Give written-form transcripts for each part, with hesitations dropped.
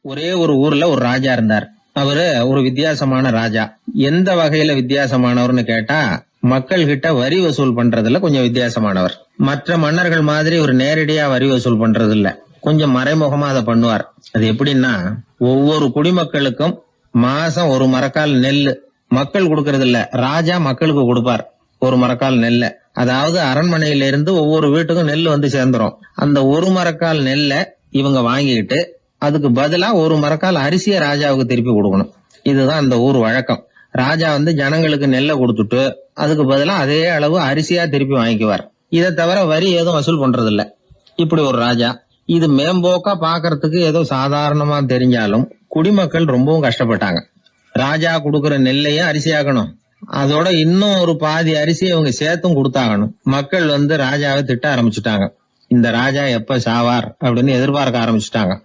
ஒரே ஒரு ஊர்ல ஒரு ராஜா இருந்தார். அவரு ஒரு வித்தியாசமான ராஜா. எந்த வகையில வித்தியாசமானவர்னு கேட்டா, மக்கள் கிட்ட வரி வசூல் பண்றதுல கொஞ்சம் வித்தியாசமானவர். மற்ற மன்னர்கள் மாதிரி ஒரு நேரடியா வரி வசூல் பண்றது இல்ல, கொஞ்சம் மறைமுகமா அதை பண்ணுவார். அது எப்படின்னா, ஒவ்வொரு குடிமக்களுக்கும் மாசம் ஒரு மரக்கால் நெல்லு மக்கள் கொடுக்கறது இல்ல, ராஜா மக்களுக்கு கொடுப்பார். ஒரு மரக்கால் நெல்ல, அதாவது அரண்மனையில இருந்து ஒவ்வொரு வீட்டுக்கும் நெல் வந்து சேர்ந்துரும். அந்த ஒரு மரக்கால் நெல்ல இவங்க வாங்கிட்டு அதுக்கு பதிலா ஒரு மரக்கால் அரிசிய ராஜாவுக்கு திருப்பி கொடுக்கணும். இதுதான் அந்த ஊர் வழக்கம். ராஜா வந்து ஜனங்களுக்கு நெல்லை கொடுத்துட்டு அதுக்கு பதிலா அதே அளவு அரிசியா திருப்பி வாங்கிக்குவார். இதை தவிர வரி ஏதும் வசூல் பண்றது இல்ல. இப்படி ஒரு ராஜா. இது மேம்போக்கா பாக்குறதுக்கு ஏதோ சாதாரணமா தெரிஞ்சாலும் குடிமக்கள் ரொம்பவும் கஷ்டப்பட்டாங்க. ராஜா கொடுக்கற நெல்லையும் அரிசியாக்கணும், அதோட இன்னும் ஒரு பாதி அரிசியை அவங்க சேர்த்தும் கொடுத்தாகணும். மக்கள் வந்து ராஜாவை திட்ட ஆரம்பிச்சுட்டாங்க. இந்த ராஜா எப்ப சாவார் அப்படின்னு எதிர்பார்க்க ஆரம்பிச்சுட்டாங்க.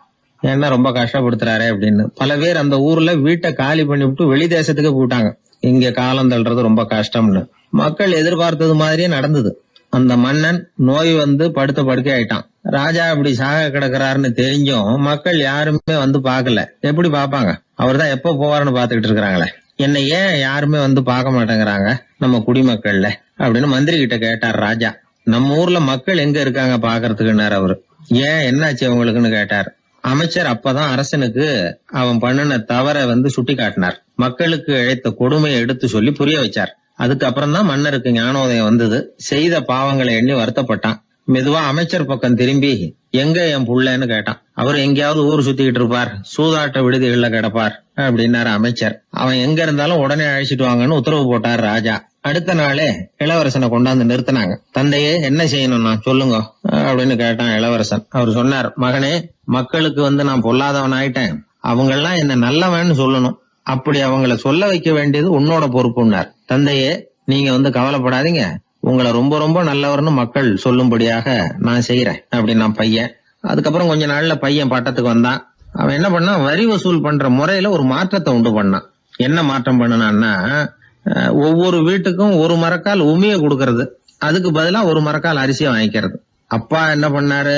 ஏன்னா ரொம்ப கஷ்டப்படுத்துறாரு அப்படின்னு. பல பேர் அந்த ஊர்ல வீட்டை காலி பண்ணி விட்டு வெளி தேசத்துக்கு போயிட்டாங்க. இங்க காலம் தள்ளுறது ரொம்ப கஷ்டம்னு. மக்கள் எதிர்பார்த்தது மாதிரியே நடந்தது. அந்த மன்னன் நோய் வந்து படுத்த படுக்கை ஆயிட்டான். ராஜா இப்படி சாக கிடக்குறாருன்னு தெரிஞ்சும் மக்கள் யாருமே வந்து பாக்கல. எப்படி பாப்பாங்க? அவர் தான் எப்ப போவாருன்னு பாத்துக்கிட்டு இருக்கிறாங்களே. என்ன ஏன் யாருமே வந்து பார்க்க மாட்டேங்கிறாங்க நம்ம குடிமக்கள்ல அப்படின்னு மந்திரி கிட்ட கேட்டார் ராஜா. நம்ம ஊர்ல மக்கள் எங்க இருக்காங்க பாக்குறதுக்குன்னாரு அவரு. ஏன் என்னாச்சு அவங்களுக்குன்னு கேட்டார். அமைச்சர் அப்பதான் அரசனுக்கு அவன் பண்ணின தவறை வந்து சுட்டி காட்டினார். மக்களுக்கு இழைத்த கொடுமையை எடுத்து சொல்லி புரிய வச்சார். அதுக்கப்புறம் தான் மன்னருக்கு ஞானோதயம் வந்தது. செய்த பாவங்களை எண்ணி வருத்தப்பட்டான். மெதுவா அமைச்சர் பக்கம் திரும்பி, எங்க என் புள்ளன்னு கேட்டான். அவர் எங்கேயாவது ஊர் சுத்திக்கிட்டு இருப்பார், சூதாட்ட விடுதிகள்ல கிடப்பார் அப்படின்னாரு அமைச்சர். அவன் எங்க இருந்தாலும் உடனே அழைச்சிட்டு வாங்கன்னு உத்தரவு போட்டார் ராஜா. அடுத்த நாளே இளவரசனை கொண்டாந்து நிறுத்தினாங்க. தந்தையே, என்ன செய்யணும்னா சொல்லுங்க அப்படின்னு கேட்டான் இளவரசன். அவர் சொன்னார், மகனே, மக்களுக்கு வந்து நான் பொல்லாதவன் ஆயிட்டேன், அவங்க எல்லாம் என்ன நல்லவன்னு சொல்லணும். அப்படி அவங்கள சொல்ல வைக்க வேண்டியது உன்னோட பொறுப்புன்னார். தந்தையே, நீங்க வந்து கவலைப்படாதீங்க, உங்களை ரொம்ப ரொம்ப நல்லவர்னு மக்கள் சொல்லும்படியாக நான் செய்யறேன் அப்படின்னா பையன். அதுக்கப்புறம் கொஞ்ச நாள்ல பையன் பட்டத்துக்கு வந்தான். அவன் என்ன பண்ணான், வரி வசூல் பண்ற முறையில ஒரு மாற்றத்தை உண்டு பண்ணான். என்ன மாற்றம் பண்ணனான்னா, ஒவ்வொரு வீட்டுக்கும் ஒரு மரக்கால் உமிய கொடுக்கறது, அதுக்கு பதிலா ஒரு மரக்கால் அரிசியை வாங்கிக்கிறது. அப்பா என்ன பண்ணாரு,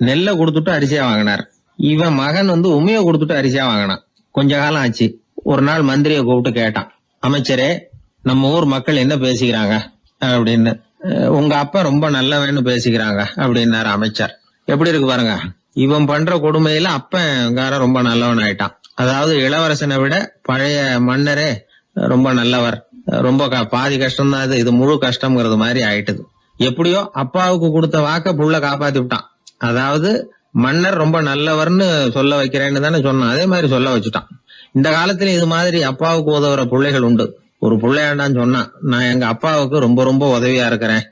நெல்லை கொடுத்துட்டு அரிசியா வாங்கினார். இவன் மகன் வந்து உமிய கொடுத்துட்டு அரிசியா வாங்கினான். கொஞ்ச காலம் ஆச்சு. ஒரு நாள் மந்திரியை கூப்பிட்டு கேட்டான், அமைச்சரே, நம்ம ஊர் மக்கள் என்ன பேசிக்கிறாங்க அப்படின்னு. உங்க அப்பா ரொம்ப நல்லவன்னு பேசிக்கிறாங்க அப்படின்னாரு அமைச்சர். எப்படி இருக்கு பாருங்க, இவன் பண்ற கொடுமையில அப்பங்கார ரொம்ப நல்லவன் ஆயிட்டான். அதாவது இளவரசனை விட பழைய மன்னரே ரொம்ப நல்லவர், ரொம்ப பாதி கஷ்டம் தான் இது முழு கஷ்டம்ங்கிறது மாதிரி ஆயிட்டுது. எப்படியோ அப்பாவுக்கு கொடுத்த வாக்க புள்ள காப்பாத்தி விட்டான். அதாவது மன்னர் ரொம்ப நல்லவர்னு சொல்ல வைக்கிறேன்னு தானே சொன்னான், அதே மாதிரி சொல்ல வச்சுட்டான். இந்த காலத்துல இது மாதிரி அப்பாவுக்கு உதவுற பிள்ளைகள் உண்டு. ஒரு பிள்ளையாண்டான்னு சொன்னான், நான் எங்க அப்பாவுக்கு ரொம்ப ரொம்ப உதவியா இருக்கிறேன்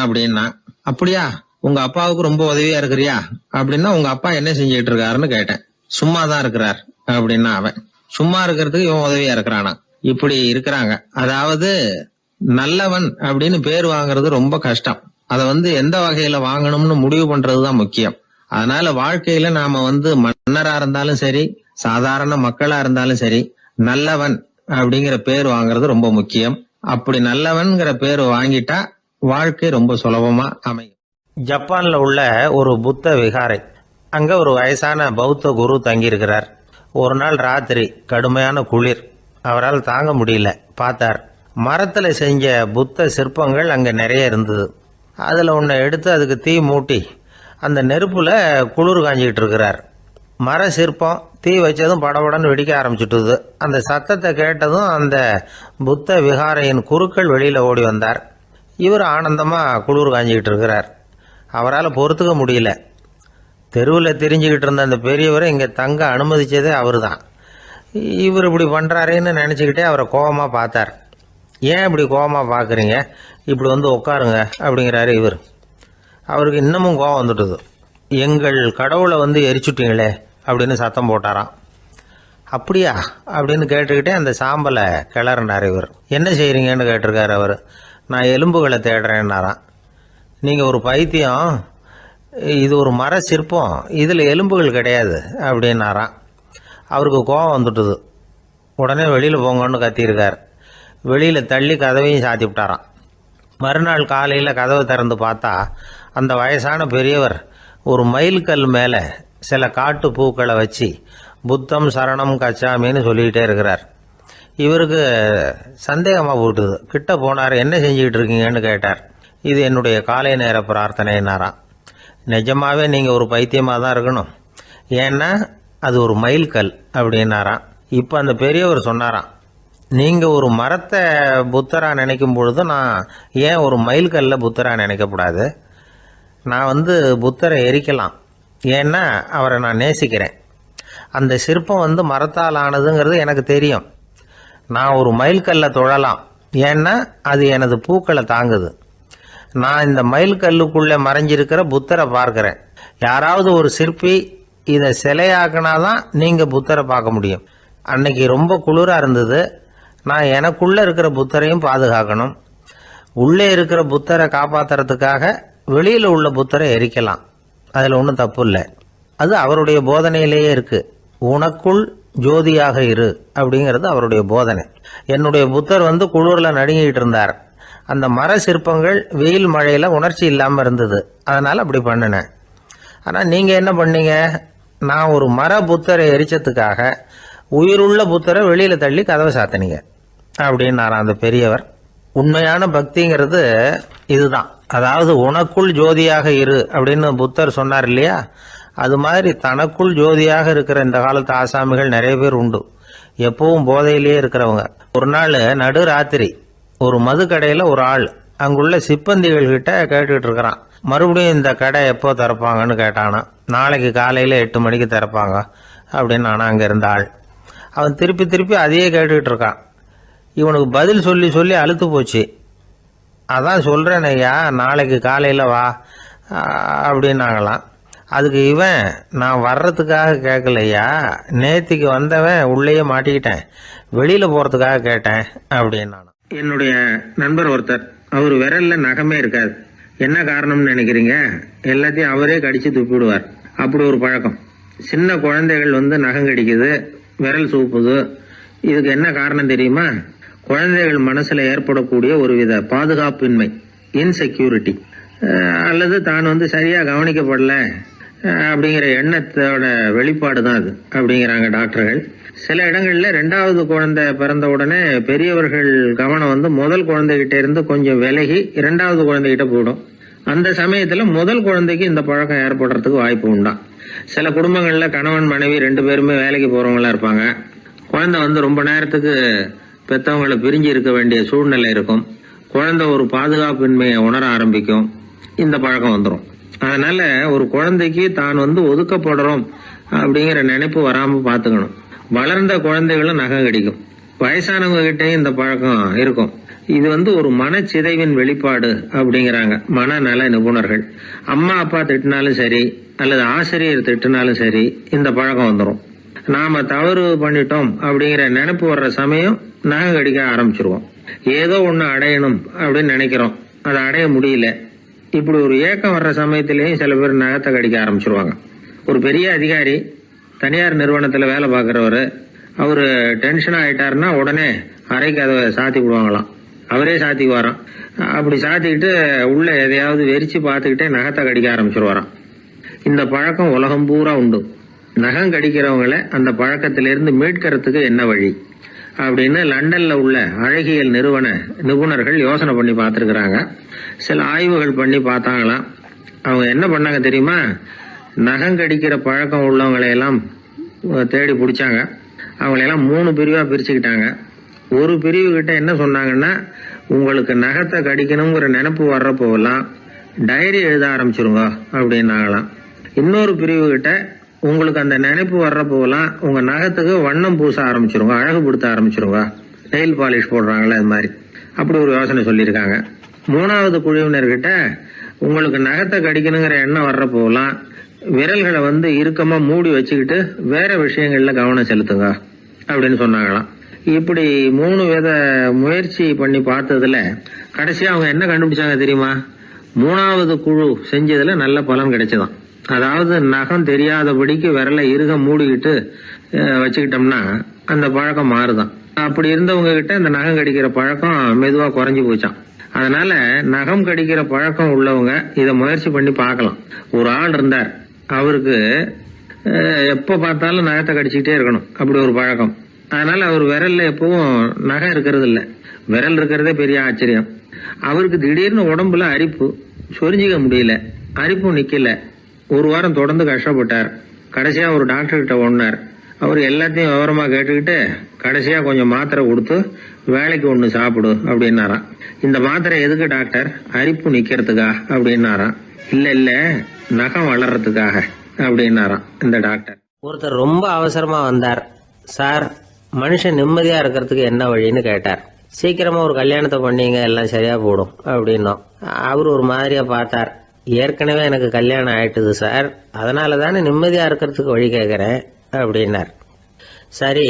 அப்படின்னா. அப்படியா, உங்க அப்பாவுக்கு ரொம்ப உதவியா இருக்கிறியா அப்படின்னா, உங்க அப்பா என்ன செஞ்சிட்டு இருக்காருன்னு கேட்டேன். சும்மாதான் இருக்கிறார் அப்படின்னா அவன். சும்மா இருக்கிறதுக்கு இவன் உதவியா இருக்கிறானா? இப்படி இருக்கிறாங்க. அதாவது நல்லவன் அப்படின்னு பேர் வாங்குறது ரொம்ப கஷ்டம். அத வந்து எந்த வகையில வாங்கணும்னு முடிவு பண்றதுதான் முக்கியம். அதனால வாழ்க்கையில நாம வந்து மன்னரா இருந்தாலும் சரி, சாதாரண மக்களா இருந்தாலும் சரி, நல்லவன் அப்படிங்கிற பேர் வாங்குறது ரொம்ப முக்கியம். அப்படி நல்லவன்கிற பேர் வாங்கிட்டா வாழ்க்கை ரொம்ப சுலபமா அமையும். ஜப்பான்ல உள்ள ஒரு புத்த விகாரை, அங்க ஒரு வயசான பௌத்த குரு தங்கியிருக்கிறார். ஒரு நாள் ராத்திரி கடுமையான குளிர், அவரால் தாங்க முடியல. பார்த்தார், மரத்துல செஞ்ச புத்த சிற்பங்கள் அங்க நிறைய இருந்தது. அதுல ஒன்றை எடுத்து அதுக்கு தீ மூட்டி அந்த நெருப்புல குளிர் காஞ்சிக்கிட்டு இருக்கிறார். மர சிற்பம் தீ வச்சதும் படபடன்னு வெடிக்க ஆரம்பிச்சுட்டுது. அந்த சத்தத்தை கேட்டதும் அந்த புத்த விகாரையின் குருக்கள் வெளியில ஓடி வந்தார். இவர் ஆனந்தமா குளிர் காஞ்சிக்கிட்டு இருக்கிறார். அவரால் பொறுத்துக்க முடியல. தெருவில் தெரிஞ்சுக்கிட்டு இருந்த அந்த பெரியவரை இங்கே தங்க அனுமதிச்சதே அவர் தான். இவர் இப்படி பண்ணுறாருன்னு நினச்சிக்கிட்டே அவரை கோபமாக பார்த்தார். ஏன் இப்படி கோபமாக பார்க்குறீங்க, இப்படி வந்து உட்காருங்க அப்படிங்கிறாரு இவர். அவருக்கு இன்னமும் கோபம் வந்துட்டுது. எங்கள் கடவுளை வந்து எரிச்சுட்டீங்களே அப்படின்னு சத்தம் போட்டாராம். அப்படியா அப்படின்னு கேட்டுக்கிட்டே அந்த சாம்பலை கிளறினார் இவர். என்ன செய்கிறீங்கன்னு கேட்டிருக்காரு அவர். நான் எலும்புகளை தேடுறேன்னாராம். நீங்கள் ஒரு பைத்தியம், இது ஒரு மர சிற்பம், இதில் எலும்புகள் கிடையாது அப்படின்னாராம். அவருக்கு கோபம் வந்துட்டுது. உடனே வெளியில் போங்கன்னு கத்தியிருக்கார். வெளியில் தள்ளி கதவையும் சாத்தி விட்டாராம். மறுநாள் காலையில் கதவை திறந்து பார்த்தா அந்த வயசான பெரியவர் ஒரு மயில்கல் மேலே சில காட்டு பூக்களை வச்சு புத்தம் சரணம் கச்சாமின்னு சொல்லிக்கிட்டே இருக்கிறார். இவருக்கு சந்தேகமாக போட்டுது. கிட்ட போனார். என்ன செஞ்சுக்கிட்டு இருக்கீங்கன்னு கேட்டார். இது என்னுடைய காலை நேர பிரார்த்தனைனாராம். நிஜமாவே நீங்கள் ஒரு பைத்தியமாக தான் இருக்கணும், ஏன்னா அது ஒரு மைல்கல் அப்படின்னாராம். இப்போ அந்த பெரியவர் சொன்னாராம், நீங்கள் ஒரு மரத்தை புத்தராக நினைக்கும் பொழுது நான் ஏன் ஒரு மைல்கல்ல புத்தராக நினைக்கக்கூடாது? நான் புத்தரை எரிக்கலாம், ஏன்னா அவரை நான் நேசிக்கிறேன். அந்த சிற்பம் மரத்தால் ஆனதுங்கிறது எனக்கு தெரியும். நான் ஒரு மைல்கல்ல தொழலாம், ஏன்னா அது எனது பூக்களை தாங்குது. நான் இந்த மைல்கல்லுக்குள்ளே மறைஞ்சிருக்கிற புத்தரை பார்க்கிறேன். யாராவது ஒரு சிற்பி இதை சிலையாக்கினாதான் நீங்கள் புத்தரை பார்க்க முடியும். அன்னைக்கு ரொம்ப குளிராக இருந்தது. நான் எனக்குள்ளே இருக்கிற புத்தரையும் பாதுகாக்கணும். உள்ளே இருக்கிற புத்தரை காப்பாற்றுறதுக்காக வெளியில் உள்ள புத்தரை எரிக்கலாம், அதில் ஒன்றும் தப்பு இல்லை. அது அவருடைய போதனையிலேயே இருக்கு. உனக்குள் ஜோதியாக இரு அப்படிங்கிறது அவருடைய போதனை. என்னுடைய புத்தர் குளிரில் நடுங்கிட்டு இருந்தார். அந்த மர சிற்பங்கள் வெயில் மழையில் உணர்ச்சி இல்லாமல் இருந்தது, அதனால் அப்படி பண்ணினேன். ஆனால் நீங்கள் என்ன பண்ணீங்க? நான் ஒரு மர புத்தரை எரிச்சதுக்காக உயிருள்ள புத்தரை வெளியில் தள்ளி கதவை சாத்தினீங்க அப்படின்னாராம் அந்த பெரியவர். உண்மையான பக்திங்கிறது இதுதான். அதாவது உனக்குள் ஜோதியாக இரு அப்படின்னு புத்தர் சொன்னார் இல்லையா, அது மாதிரி தனக்குள் ஜோதியாக இருக்கிற இந்த காலத்து ஆசாமிகள் நிறைய பேர் உண்டு. எப்பவும் போதையிலேயே இருக்கிறவங்க. ஒரு நாள் நடு ராத்திரி ஒரு மது கடையில் ஒரு ஆள் அங்குள்ள சிப்பந்திகள் கிட்ட கேட்டுக்கிட்டு இருக்கிறான். மறுபடியும் இந்த கடை எப்போ திறப்பாங்கன்னு கேட்டானா. நாளைக்கு காலையில் 8 மணிக்கு திறப்பாங்க அப்படின்னு நானா அங்கே இருந்த ஆள். அவன் திருப்பி திருப்பி அதையே கேட்டுக்கிட்டு இருக்கான். இவனுக்கு பதில் சொல்லி சொல்லி அழுத்து போச்சு. அதான் சொல்கிறேன் ஐயா, நாளைக்கு காலையில் வா அப்படின்னாங்களாம். அதுக்கு இவன், நான் வர்றதுக்காக கேட்கலையா, நேத்திக்கு வந்தவன் உள்ளேயே மாட்டிக்கிட்டேன், வெளியில் போகிறதுக்காக கேட்டேன் அப்படின்னா. என்னுடைய நண்பர் ஒருத்தர், அவர் விரல்ல நகமே இருக்காது. என்ன காரணம்னு நினைக்கிறீங்க? எல்லாத்தையும் அவரே கடிச்சு துப்பிடுவார். அப்படி ஒரு பழக்கம். சின்ன குழந்தைகள் நகம் கடிக்குது, விரல் சூப்புது. இதுக்கு என்ன காரணம் தெரியுமா? குழந்தைகள் மனசுல ஏற்படக்கூடிய ஒருவித பாதுகாப்பின்மை, இன்செக்யூரிட்டி, அல்லது தான் சரியா கவனிக்கப்படல அப்படிங்கிற எண்ணத்தோட வெளிப்பாடு தான் அது அப்படிங்கிறாங்க டாக்டர்கள். சில இடங்கள்ல 2வது குழந்தை பிறந்த உடனே பெரியவர்கள் கவனம் முதல் குழந்தைகிட்ட இருந்து கொஞ்சம் விலகி 2வது குழந்தைகிட்ட போயிடும். அந்த சமயத்துல முதல் குழந்தைக்கு இந்த பழக்கம் ஏற்படுறதுக்கு வாய்ப்பு உண்டாம். சில குடும்பங்கள்ல கணவன் மனைவி 2 பேருமே வேலைக்கு போறவங்களா இருப்பாங்க. குழந்தை ரொம்ப நேரத்துக்கு பெற்றவங்களை பிரிஞ்சு இருக்க வேண்டிய சூழ்நிலை இருக்கும். குழந்தை ஒரு பாதுகாப்பின்மையை உணர ஆரம்பிக்கும். இந்த பழக்கம் வந்துடும். அதனால ஒரு குழந்தைக்கு தான் ஒதுக்கப்படுறோம் அப்படிங்கிற நினைப்பு வராம பாத்துக்கணும். வளர்ந்த குழந்தைகளும் நகம் கடிக்கும். வயசானவங்க கிட்டையும் இந்த பழக்கம் இருக்கும். இது ஒரு மனச்சிதைவின் வெளிப்பாடு அப்படிங்கிறாங்க மனநல நிபுணர்கள். அம்மா அப்பா திட்டினாலும் சரி, அல்லது ஆசிரியர் திட்டினாலும் சரி, இந்த பழக்கம் வந்துடும். நாம தவறு பண்ணிட்டோம் அப்படிங்கிற நினைப்பு வர்ற சமயம் நகம் கடிக்க ஆரம்பிச்சிருவோம். ஏதோ ஒண்ணு அடையணும் அப்படின்னு நினைக்கிறோம், அதை அடைய முடியல. இப்படி ஒரு ஏக்கம் வர்ற சமயத்திலேயும் சில பேர் நகத்தை கடிக்க ஆரம்பிச்சிருவாங்க. ஒரு பெரிய அதிகாரி, தனியார் நிறுவனத்துல வேலை பார்க்கிறவரு, அவரு டென்ஷன் ஆயிட்டாருன்னா உடனே அறைக்கு அதை சாத்தி விடுவாங்களாம். அவரே சாத்திக்குவாராம். அப்படி சாத்திக்கிட்டு உள்ள எதையாவது வெறிச்சு பார்த்துக்கிட்டே நகத்தை கடிக்க ஆரம்பிச்சிருவாராம். இந்த பழக்கம் உலகம் பூரா உண்டு. நகம் கடிக்கிறவங்களை அந்த பழக்கத்திலிருந்து மீட்கிறதுக்கு என்ன வழி அப்படின்னு லண்டன்ல உள்ள அழகியல் நிபுணர்கள் யோசனை பண்ணி பார்த்துருக்குறாங்க. சில ஆய்வுகள் பண்ணி பார்த்தாங்களாம். அவங்க என்ன பண்ணாங்க தெரியுமா? நகம் கடிக்கிற பழக்கம் உள்ளவங்களையெல்லாம் தேடி பிடிச்சாங்க. அவங்களையெல்லாம் 3 பிரிவா பிரிச்சுக்கிட்டாங்க. ஒரு பிரிவு கிட்ட என்ன சொன்னாங்கன்னா, உங்களுக்கு நகத்தை கடிக்கணுங்கிற நினைப்பு வர்றப்போலாம் டைரி எழுத ஆரம்பிச்சிருங்க அப்படின்னாங்களாம். இன்னொரு பிரிவு கிட்ட, உங்களுக்கு அந்த நினைப்பு வர்றப்போலாம் உங்க நகத்துக்கு வண்ணம் பூச ஆரம்பிச்சிருங்க, அழகு படுத்த ஆரம்பிச்சிருங்க, நெயில் பாலிஷ் போடுறாங்களே அது மாதிரி. அப்படி ஒரு யோசனை சொல்லியிருக்காங்க. 3வது குழுவினர்கிட்ட, உங்களுக்கு நகத்தை கடிக்கணுங்கிற எண்ணம் வர்றப்போலாம் விரல்களை இறுக்கமா மூடி வச்சுக்கிட்டு வேற விஷயங்கள்ல கவனம் செலுத்துங்க அப்படின்னு சொன்னாங்களாம். இப்படி 3 வித முயற்சி பண்ணி பார்த்ததுல கடைசியா அவங்க என்ன கண்டுபிடிச்சாங்க தெரியுமா? 3வது குழு செஞ்சதுல நல்ல பலன் கிடைச்சதாம். அதாவது நகம் தெரியாதபடிக்கு விரலை இறுக மூடிக்கிட்டு வச்சுக்கிட்டோம்னா அந்த பழக்கம் மாறுதான். அப்படி இருந்தவங்க கிட்ட இந்த நகம் கடிக்கிற பழக்கம் மெதுவா குறைஞ்சு போச்சான். அதனால நகம் கடிக்கிற பழக்கம் உள்ளவங்க இதை முயற்சி பண்ணி பார்க்கலாம். ஒரு ஆள் இருந்தார், அவருக்கு எப்ப பார்த்தாலும் நகத்தை கடிச்சுக்கிட்டே இருக்கணும், அப்படி ஒரு பழக்கம். அதனால அவர் விரல்ல எப்பவும் நகை இருக்கிறது இல்ல, விரல் இருக்கிறதே பெரிய ஆச்சரியம். அவருக்கு திடீர்னு உடம்புல அரிப்பு, சொரிஞ்சிக்க முடியல, அரிப்பும் நிக்கல. ஒரு வாரம் தொடர்ந்து கஷ்டப்பட்டார். கடைசியா ஒரு டாக்டர் கிட்ட ஓடினார். அவர் எல்லாத்தையும் விவரமா கேட்டுக்கிட்டு கடைசியா கொஞ்சம் மாத்திரை கொடுத்து வேலைக்கு ஒண்ணு சாப்பிடு அப்படின்னாராம். இந்த மாத்திரை எதுக்கு டாக்டர்? அரிப்பு நிக்கிறதுக்கா அப்படின்னாராம். இல்ல நகம் வளர்றதுக்காக அப்படின்னாராம் இந்த டாக்டர். ஒருத்தர் ரொம்ப அவசரமா வந்தார். சார், மனுஷன் நிம்மதியா இருக்கிறதுக்கு என்ன வழின்னு கேட்டார். சீக்கிரமா ஒரு கல்யாணத்தை பண்ணீங்க, எல்லாம் சரியா போடும் அப்படின்னோம். அவர் ஒரு மாதிரியா பார்த்தார். ஏற்கனவே எனக்கு கல்யாணம் ஆயிட்டுது சார், அதனால தானே நிம்மதியா இருக்கிறதுக்கு வழி கேட்கறேன் அப்படின்னார். சரி,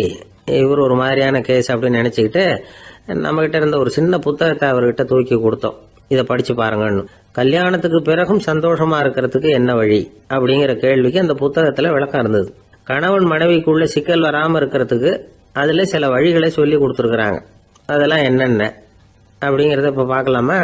இவர் ஒரு மாதிரியான கேஸ் அப்படின்னு நினைச்சுக்கிட்டு நம்மகிட்ட இருந்த ஒரு சின்ன புத்தகத்தை அவர்கிட்ட தூக்கி கொடுத்தோம். இதை படிச்சு பாருங்கன்னு. கல்யாணத்துக்கு பிறகும் சந்தோஷமா இருக்கிறதுக்கு என்ன வழி அப்படிங்கிற கேள்விக்கு அந்த புத்தகத்துல விளக்கம் இருந்தது. கணவன் மனைவிக்குள்ள சிக்கல் வராம இருக்கிறதுக்கு அதுல சில வழிகளை சொல்லி கொடுத்துருக்குறாங்க. அதெல்லாம் என்னென்ன அப்படிங்கறத இப்ப பார்க்கலாமா?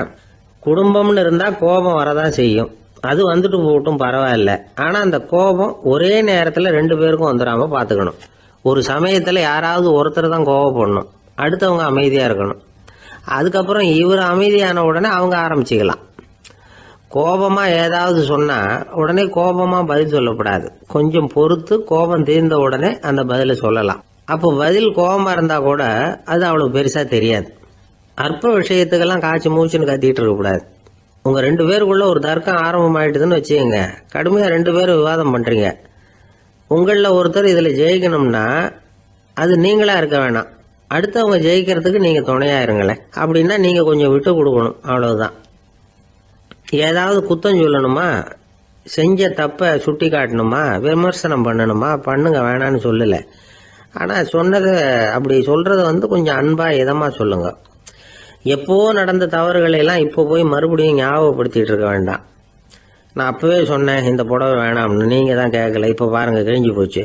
குடும்பம்னு இருந்தா கோபம் வரதான் செய்யும், அது வந்துட்டு போட்டும் பரவாயில்ல. ஆனா அந்த கோபம் ஒரே நேரத்துல 2 பேருக்கும் வந்துடாம பாத்துக்கணும். ஒரு சமயத்துல யாராவது ஒருத்தர் தான் கோபப்படணும், அடுத்தவங்க அமைதியா இருக்கணும். அதுக்கப்புறம் இவர் அமைதியான உடனே அவங்க ஆரம்பிச்சுக்கலாம். கோபமா ஏதாவது சொன்னா உடனே கோபமா பதில் சொல்லக்கூடாது. கொஞ்சம் பொறுத்து கோபம் தீர்ந்த உடனே அந்த பதில சொல்லலாம். அப்போ பதில் கோபமா இருந்தா கூட அது அவ்வளவு பெருசா தெரியாது. அற்ப விஷயத்துக்கெல்லாம் காய்ச்சி மூச்சுன்னு கத்திட்டு இருக்கக்கூடாது. உங்க 2 பேருக்குள்ள ஒரு தர்க்கம் ஆரம்பமாயிட்டுதுன்னு வச்சுக்கோங்க. கடுமையா 2 பேரும் விவாதம் பண்றீங்க. உங்கள ஒருத்தர் இதுல ஜெயிக்கணும்னா அது நீங்களா இருக்க வேணாம், அடுத்தவங்க ஜெயிக்கிறதுக்கு நீங்க துணையா இருங்களேன். அப்படின்னா நீங்க கொஞ்சம் விட்டு கொடுக்கணும், அவ்வளவுதான். ஏதாவது குத்தம் சொல்லணுமா, செஞ்ச தப்ப சுட்டி காட்டணுமா, விமர்சனம் பண்ணணுமா, பண்ணுங்க, வேணான்னு சொல்லல. ஆனா சொன்னதை அப்படி சொல்றத கொஞ்சம் அன்பா இதமா சொல்லுங்க. எப்போ நடந்த தவறுகளை எல்லாம் இப்போ போய் மறுபடியும் ஞாபகப்படுத்திட்டு இருக்க வேண்டாம். நான் அப்பவே சொன்னேன் இந்த புடவை வேணாம்னு, நீங்க தான் கேட்கல, இப்ப பாருங்க கிழிஞ்சு போச்சு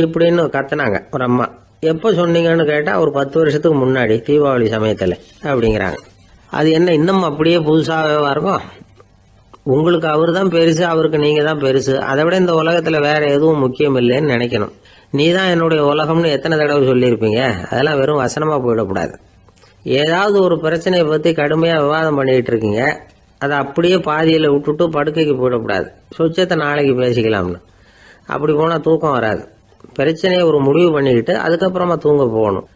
இப்படின்னு கத்துனாங்க ஒரு அம்மா. எப்போ சொன்னீங்கன்னு கேட்டா ஒரு 10 வருஷத்துக்கு முன்னாடி தீபாவளி சமயத்துல அப்படிங்கிறாங்க. அது என்ன இன்னும் அப்படியே புதுசாகவே இருக்கும்? உங்களுக்கு அவர் தான் பெருசு, அவருக்கு நீங்க தான் பெருசு. அதை விட இந்த உலகத்துல வேற எதுவும் முக்கியம் இல்லைன்னு நினைக்கணும். நீ தான் என்னுடைய உலகம்னு எத்தனை தடவை சொல்லியிருப்பீங்க? அதெல்லாம் வெறும் வசனமா போயிடக்கூடாது. ஏதாவது ஒரு பிரச்சனையை பத்தி கடுமையா விவாதம் பண்ணிட்டு இருக்கீங்க, அதை அப்படியே பாதியில விட்டுட்டு படுக்கைக்கு போயிடக்கூடாது. சொச்சத்தை நாளைக்கு பேசிக்கலாம்னு. அப்படி போனா தூக்கம் வராது. பிரச்சனையை ஒரு முடிவு பண்ணிக்கிட்டு அதுக்கப்புறமா தூங்க போகணும்.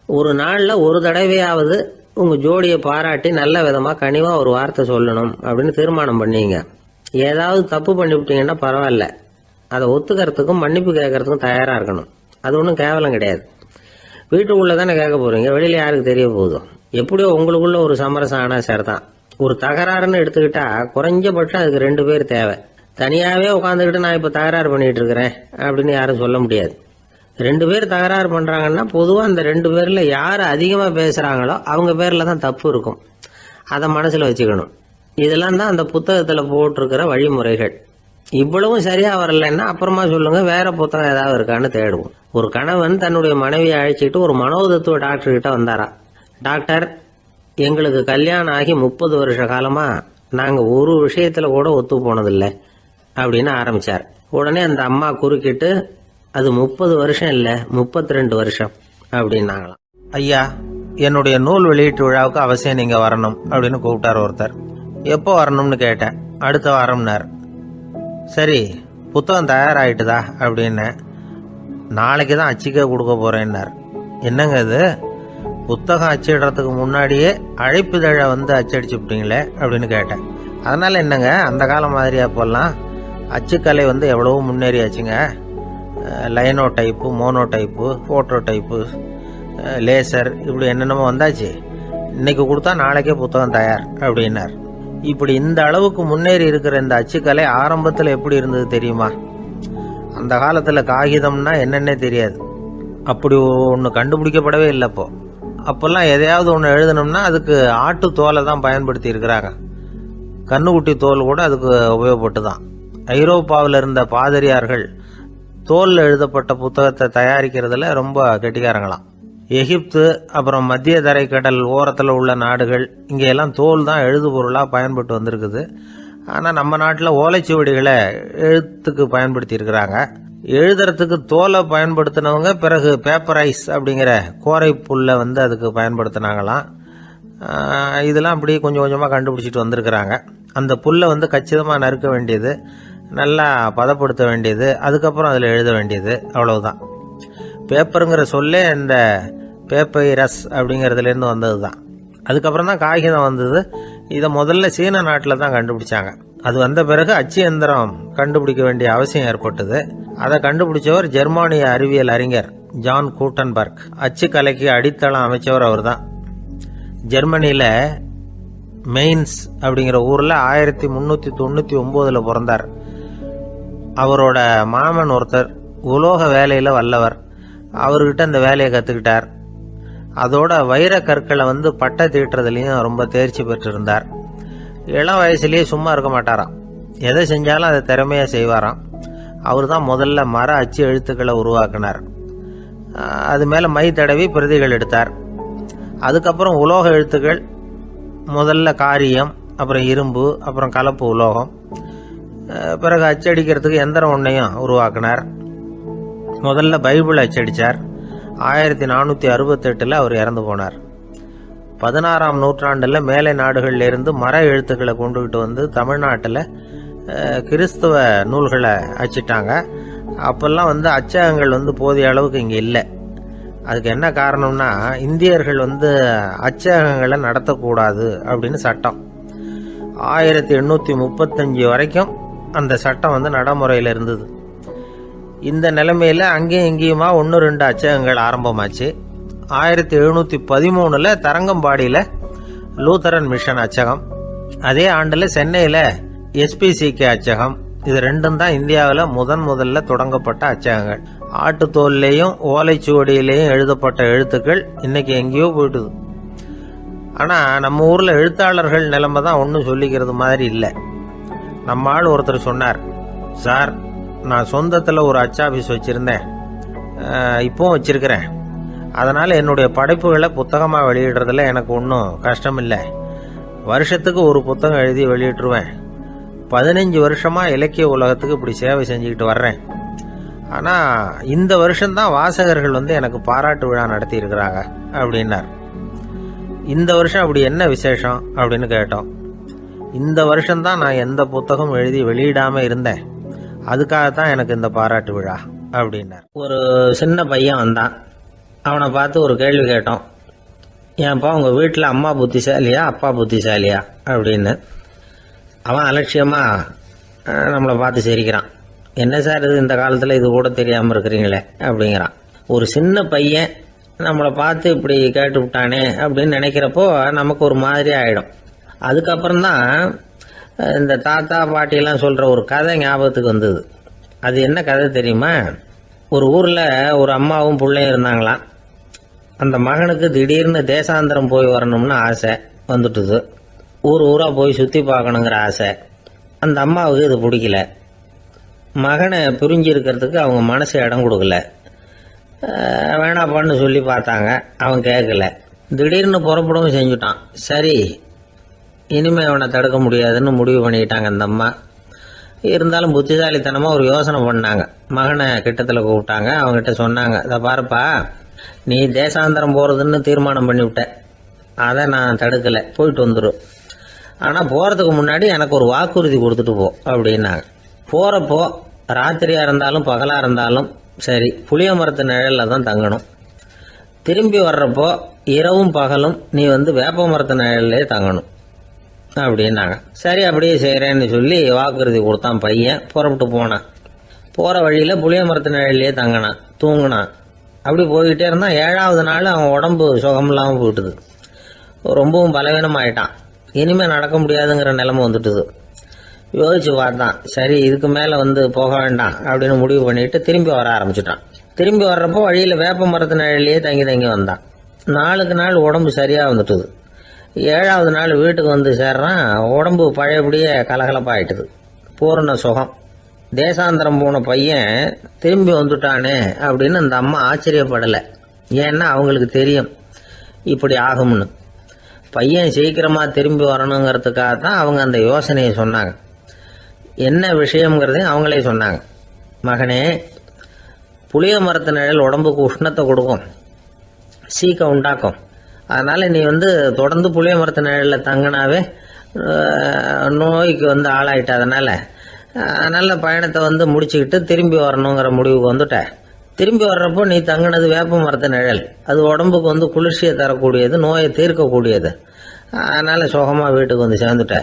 ஒரு நாள்ல ஒரு தடவையாவது உங்க ஜோடியை பாராட்டி நல்ல விதமா கனிவா ஒரு வார்த்தை சொல்லணும் அப்படின்னு தீர்மானம் பண்ணீங்க. ஏதாவது தப்பு பண்ணிவிட்டீங்கன்னா பரவாயில்ல, அதை ஒத்துக்கிறதுக்கும் மன்னிப்பு கேட்கறதுக்கும் தயாரா இருக்கணும். அது ஒன்றும் கேவலம் கிடையாது. வீட்டுக்குள்ள தானே கேட்க போறீங்க, வெளியில யாருக்கு தெரிய போகுதோ? எப்படியோ உங்களுக்குள்ள ஒரு சமரசம் ஆனா சரிதான். ஒரு தகராறுன்னு எடுத்துக்கிட்டா குறைஞ்சபட்சம் அதுக்கு 2 பேர் தேவை. தனியாவே உட்காந்துக்கிட்டு நான் இப்ப தகராறு பண்ணிட்டு இருக்கிறேன் அப்படின்னு யாரும் சொல்ல முடியாது. 2 பேர் தகராறு பண்றாங்கன்னா பொதுவா அந்த 2 பேர்ல யாரு அதிகமா பேசுறாங்களோ அவங்க பேர்ல தான் தப்பு இருக்கும். அதை மனசுல வச்சுக்கணும். இதெல்லாம் தான் அந்த புத்தகத்துல போட்டிருக்கிற வழிமுறைகள். இவ்வளவும் சரியா வரலன்னா அப்புறமா சொல்லுங்க, வேற புத்தகம் ஏதாவது இருக்கான்னு தேடுவோம். ஒரு கணவன் தன்னுடைய மனைவியை அழைச்சிட்டு ஒரு மனோதத்துவ டாக்டர் கிட்ட வந்தாரா. டாக்டர், எங்களுக்கு கல்யாணம் ஆகி 30 வருஷ காலமா நாங்க ஒரு விஷயத்துல கூட ஒத்து போனதில்லை அப்படின்னு ஆரம்பிச்சார். உடனே அந்த அம்மா குறுக்கிட்டு, அது 30 வருஷம் இல்ல 32 வருஷம் அப்படின்னாங்களாம். ஐயா, என்னுடைய நூல் வெளியீட்டு விழாவுக்கு அவசியம் நீங்க வரணும் அப்படின்னு கூப்பிட்டார் ஒருத்தர். எப்போ வரணும்னு கேட்டேன். அடுத்த வாரம்னார். சரி, புத்தகம் தயாராகிட்டுதா அப்படின்னு. நாளைக்கு தான் அச்சிக்க கொடுக்க போறேன்னார். என்னங்க இது, புத்தகம் அச்சிடுறதுக்கு முன்னாடியே அழைப்புதழை அச்சடிச்சு விட்டீங்களே அப்படின்னு கேட்டேன். அதனால என்னங்க, அந்த காலம் மாதிரி அப்போல்லாம் அச்சுக்கலை எவ்வளவோ முன்னேறியாச்சுங்க. Linotype, monotype, phototype, laser, இப்படி என்னென்னமோ வந்தாச்சு. இன்னைக்கு கொடுத்தா நாளைக்கே புத்தகம் தயார் அப்படின்னார். இப்படி இந்த அளவுக்கு முன்னேறி இருக்கிற இந்த அச்சுக்கலை ஆரம்பத்தில் எப்படி இருந்தது தெரியுமா? அந்த காலத்தில் காகிதம்னா என்னன்னே தெரியாது. அப்படி ஒன்று கண்டுபிடிக்கப்படவே இல்லை. அப்போல்லாம் எதையாவது ஒன்று எழுதணும்னா அதுக்கு ஆட்டு தோலை தான் பயன்படுத்தி இருக்கிறாங்க. கண்ணுக்குட்டி தோல் கூட அதுக்கு உபயோகப்பட்டு தான். ஐரோப்பாவில் இருந்த பாதிரியார்கள் தோல்ல எழுதப்பட்ட புத்தகத்தை தயாரிக்கிறதுல ரொம்ப கெட்டிக்காரங்களாம். எகிப்து, அப்புறம் மத்திய தரைக்கடல் ஓரத்தில் உள்ள நாடுகள், இங்கே எல்லாம் தோல் தான் எழுது பொருளாக பயன்பட்டு வந்திருக்குது. ஆனால் நம்ம நாட்டில் ஓலைச்சுவடிகளை எழுத்துக்கு பயன்படுத்தி இருக்கிறாங்க. எழுதுறதுக்கு தோலை பயன்படுத்தினவங்க பிறகு பேப்பரைஸ் அப்படிங்கிற கோரை புல்லை வந்து அதுக்கு பயன்படுத்தினாங்களாம். இதெல்லாம் அப்படி கொஞ்சம் கொஞ்சமாக கண்டுபிடிச்சிட்டு வந்திருக்கிறாங்க. அந்த புல்லை வந்து கச்சிதமாக நறுக்க வேண்டியது, நல்லா பதப்படுத்த வேண்டியது, அதுக்கப்புறம் அதில் எழுத வேண்டியது, அவ்வளவுதான். பேப்பருங்கிற சொல்லே இந்த பேப்பைரஸ் அப்படிங்கிறதுலேருந்து வந்தது தான். அதுக்கப்புறம் தான் காகிதம் வந்தது. இதை முதல்ல சீன நாட்டில் தான் கண்டுபிடிச்சாங்க. அது வந்த பிறகு அச்சு எந்திரம் கண்டுபிடிக்க வேண்டிய அவசியம் ஏற்பட்டது. அதை கண்டுபிடிச்சவர் ஜெர்மானிய அறிவியல் அறிஞர் ஜான் கூட்டன்பர்க். அச்சு கலைக்கு அடித்தளம் அமைச்சவர் அவர் தான். ஜெர்மனியில் மெயின்ஸ் அப்படிங்கிற ஊரில் 1399 பிறந்தார். அவரோட மாமன் ஒருத்தர் உலோக வேலையில் வல்லவர். அவர்கிட்ட இந்த வேலையை கற்றுக்கிட்டார். அதோட வைர கற்களை வந்து பட்டை தீட்டுறதுலையும் ரொம்ப தேர்ச்சி பெற்றிருந்தார். இளம் வயசுலேயே சும்மா இருக்க மாட்டாராம். எதை செஞ்சாலும் அதை திறமையாக செய்வாராம். அவர் தான் முதல்ல மர அச்சு எழுத்துக்களை உருவாக்கினார். அது மேலே மை தடவி பிரதிகள் எடுத்தார். அதுக்கப்புறம் உலோக எழுத்துக்கள், முதல்ல காரியம், அப்புறம் இரும்பு, அப்புறம் கலப்பு உலோகம், பிறகு அச்சடிக்கிறதுக்கு எந்திரம் ஒன்றையும் உருவாக்கினார். முதல்ல பைபிள் அச்சடித்தார். 1468 அவர் இறந்து போனார். 16ஆம் நூற்றாண்டில் மேலை நாடுகளிலிருந்து மர எழுத்துக்களை கொண்டுகிட்டு வந்து தமிழ்நாட்டில் கிறிஸ்துவ நூல்களை அச்சிட்டாங்க. அப்போல்லாம் வந்து அச்சகங்கள் வந்து போதிய அளவுக்கு இங்கே இல்லை. அதுக்கு என்ன காரணம்னா, இந்தியர்கள் வந்து அச்சகங்களை நடத்தக்கூடாது அப்படின்னு சட்டம். 1835 வரைக்கும் அந்த சட்டம் வந்து நடைமுறையில் இருந்தது. இந்த நிலைமையில் அங்கேயும் இங்கேயுமா 1-2 அச்சகங்கள் ஆரம்பமாச்சு. 1713 தரங்கம்பாடியில் லூத்தரன் மிஷன் அச்சகம், அதே ஆண்டில் சென்னையில் எஸ்பிசிகே அச்சகம். இது ரெண்டும் தான் இந்தியாவில் முதல்ல தொடங்கப்பட்ட அச்சகங்கள். ஆட்டுத்தோல்லையும் ஓலைச்சுவடியிலையும் எழுதப்பட்ட எழுத்துக்கள் இன்னைக்கு எங்கேயோ போயிட்டுது. ஆனால் நம்ம ஊரில் எழுத்தாளர்கள் நிலைமை தான் ஒன்றும் சொல்லிக்கிறது மாதிரி இல்லை. நம்ம ஆள் ஒருத்தர் சொன்னார், சார் நான் சொந்தத்தில் ஒரு அச்சாபீஸ் வச்சுருந்தேன், இப்போவும் வச்சுருக்கிறேன். அதனால் என்னுடைய படைப்புகளை புத்தகமாக வெளியிடுறதுல எனக்கு ஒன்றும் கஷ்டம் இல்லை. வருஷத்துக்கு ஒரு புத்தகம் எழுதி வெளியிட்டுருவேன். 15 வருஷமாக இலக்கிய உலகத்துக்கு இப்படி சேவை செஞ்சுக்கிட்டு வர்றேன். ஆனால் இந்த வருஷம்தான் வாசகர்கள் வந்து எனக்கு பாராட்டு விழா நடத்தி இருக்கிறாங்க அப்படின்னார். இந்த வருஷம் அப்படி என்ன விசேஷம் அப்படின்னு கேட்டோம். இந்த வருஷம்தான் நான் எந்த புத்தகம் எழுதி வெளியிடாமல் இருந்தேன், அதுக்காகத்தான் எனக்கு இந்த பாராட்டு விழா அப்படின்னார். ஒரு சின்ன பையன் வந்தான். அவனை பார்த்து ஒரு கேள்வி கேட்டோம். ஏன்ப்பா உங்கள் வீட்டில் அம்மா புத்திசாலியா அப்பா புத்திசாலியா அப்படின்னு. அவன் அலட்சியமாக நம்மளை பார்த்து சிரிக்கிறான். என்ன சார் இது, இந்த காலத்தில் இது கூட தெரியாமல் இருக்கிறீங்களே அப்படிங்கிறான். ஒரு சின்ன பையன் நம்மளை பார்த்து இப்படி கேட்டு விட்டானே அப்படின்னு நினைக்கிறப்போ நமக்கு ஒரு மாதிரி ஆகிடும். அதுக்கப்புறம்தான் இந்த தாத்தா பாட்டியெல்லாம் சொல்கிற ஒரு கதை ஞாபகத்துக்கு வந்தது. அது என்ன கதை தெரியுமா? ஒரு ஊரில் ஒரு அம்மாவும் பிள்ளையும் இருந்தாங்களாம். அந்த மகனுக்கு திடீர்னு தேசாந்திரம் போய் வரணும்னு ஆசை வந்துட்டுது. ஊராக போய் சுற்றி பார்க்கணுங்கிற ஆசை. அந்த அம்மாவுக்கு இது பிடிக்கல. மகனை பிரிஞ்சு இருக்கிறதுக்கு அவங்க மனசு இடம் கொடுக்கல. வேணாப்பான்னு சொல்லி பார்த்தாங்க, அவன் கேட்கல. திடீர்னு புறப்படவும் செஞ்சுட்டான். சரி, இனிமேல் அவனை தடுக்க முடியாதுன்னு முடிவு பண்ணிக்கிட்டாங்க அந்த அம்மா. இருந்தாலும் புத்திசாலித்தனமாக ஒரு யோசனை பண்ணாங்க. மகனை கிட்டத்தில் கூப்பிட்டாங்க. அவங்ககிட்ட சொன்னாங்க, இதை பாருப்பா, நீ தேசாந்திரம் போகிறதுன்னு தீர்மானம் பண்ணிவிட்ட, அதை நான் தடுக்கலை, போயிட்டு வந்துடும். ஆனால் போகிறதுக்கு முன்னாடி எனக்கு ஒரு வாக்குறுதி கொடுத்துட்டு போ அப்படின்னாங்க. போகிறப்போ ராத்திரியாக இருந்தாலும் பகலாக இருந்தாலும் சரி, புளிய மரத்து நிழலில் தான் தங்கணும். திரும்பி வர்றப்போ இரவும் பகலும் நீ வந்து வேப்ப மரத்து நிழல்லே தங்கணும் அப்படின்னாங்க. சரி, அப்படியே செய்கிறேன்னு சொல்லி வாக்குறுதி கொடுத்தான் பையன். புறப்பட்டு போனான். போகிற வழியில் புளிய மரத்து நிழல்லையே தங்கினான், தூங்கினான். அப்படி போய்கிட்டே இருந்தான். 7ஆவது நாள் அவன் உடம்பு சுகம் இல்லாமல் போயிட்டுது. ரொம்பவும் பலவீனமாயிட்டான். இனிமேல் நடக்க முடியாதுங்கிற நிலைமை வந்துட்டுது. யோசிச்சு பார்த்தான். சரி, இதுக்கு மேலே வந்து போக வேண்டாம் அப்படின்னு முடிவு பண்ணிட்டு திரும்பி வர ஆரம்பிச்சுட்டான். திரும்பி வர்றப்போ வழியில் வேப்ப மரத்து நிழல்லையே தங்கி வந்தான். நாளுக்கு நாள் உடம்பு சரியாக வந்துட்டுது. 7ஆவது நாள் வீட்டுக்கு வந்து சேர்றான். உடம்பு பழையபடியே கலகலப்பாயிட்டுது. பூரண சுகம். தேசாந்திரம் போன பையன் திரும்பி வந்துட்டானே அப்படின்னு அந்த அம்மா ஆச்சரியப்படலை. ஏன்னா அவங்களுக்கு தெரியும் இப்படி ஆகும்னு. பையன் சீக்கிரமாக திரும்பி வரணுங்கிறதுக்காக தான் அவங்க அந்த யோசனையை சொன்னாங்க. என்ன விஷயம்ங்கிறதையும் அவங்களே சொன்னாங்க. மகனே, புளிய மரத்து நிழல் உடம்புக்கு உஷ்ணத்தை கொடுக்கும், சீக்கம் உண்டாக்கும். அதனால் நீ தொடர்ந்து புளிய மரத்து நிழலில் தங்கினாவே நோய்க்கு ஆளாயிட்ட. அதனால் பயணத்தை முடிச்சுக்கிட்டு திரும்பி வரணுங்கிற முடிவுக்கு வந்துட்ட. திரும்பி வர்றப்போ நீ தங்கினது வேப்ப மரத்து நிழல். அது உடம்புக்கு குளிர்ச்சியை தரக்கூடியது, நோயை தீர்க்கக்கூடியது. அதனால் சுகமாக வீட்டுக்கு சேர்ந்துட்ட.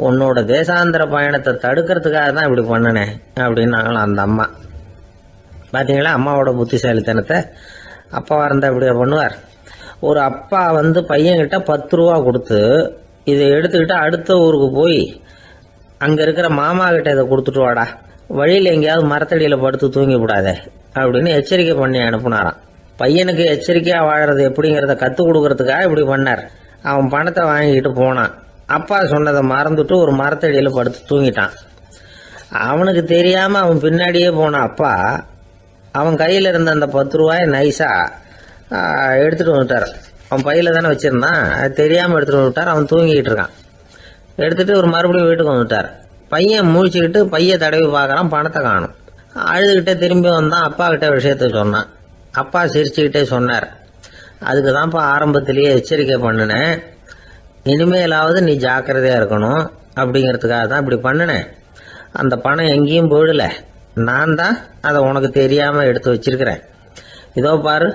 உன்னோட தேசாந்திர பயணத்தை தடுக்கிறதுக்காக தான் இப்படி பண்ணினேன் அப்படின்னாங்களாம் அந்த அம்மா. பார்த்தீங்களா அம்மாவோட புத்திசாலித்தனத்தை? அப்பாவாக இருந்தால் இப்படியா பண்ணுவார்? ஒரு அப்பா பையன்கிட்ட 10 ரூபா கொடுத்து இதை எடுத்துக்கிட்டு அடுத்த ஊருக்கு போய் அங்கே இருக்கிற மாமா கிட்ட இதை கொடுத்துட்டு வாடா, வழியில் எங்கேயாவது மரத்தடியில் படுத்து தூங்கி விடாதே அப்படின்னு எச்சரிக்கை பண்ணி அனுப்புனாராம். பையனுக்கு எச்சரிக்கையாக வாழறது எப்படிங்கிறத கற்றுக் கொடுக்கறதுக்காக இப்படி பண்ணார். அவன் பணத்தை வாங்கிட்டு போனான். அப்பா சொன்னதை மறந்துட்டு ஒரு மரத்தடியில் படுத்து தூங்கிட்டான். அவனுக்கு தெரியாமல் அவன் பின்னாடியே போன அப்பா அவன் கையில் இருந்த அந்த 10 ரூபாயை நைஸாக எடுத்துகிட்டு வந்துட்டார். அவன் பையில் தானே வச்சுருந்தான், அது தெரியாமல் எடுத்துகிட்டு வந்துட்டார். அவன் தூங்கிக்கிட்டு இருக்கான். எடுத்துகிட்டு ஒரு மறுபடியும் வீட்டுக்கு வந்துட்டார். பையன் முழிச்சுக்கிட்டு பையை தடவி பார்க்குறான், பணத்தை காணும். அழுதுகிட்டே திரும்பி வந்தான். அப்பா கிட்ட விஷயத்த சொன்னான். அப்பா சிரிச்சுக்கிட்டே சொன்னார், அதுக்கு தான்ப்பா ஆரம்பத்திலேயே எச்சரிக்கை பண்ணினேன், இனிமேலாவது நீ ஜாக்கிரதையாக இருக்கணும் அப்படிங்கிறதுக்காக தான் இப்படி பண்ணினேன். அந்த பணம் எங்கேயும் போயிடல, நான் தான் அதை உனக்கு தெரியாமல் எடுத்து வச்சிருக்கிறேன். இதோ பாரு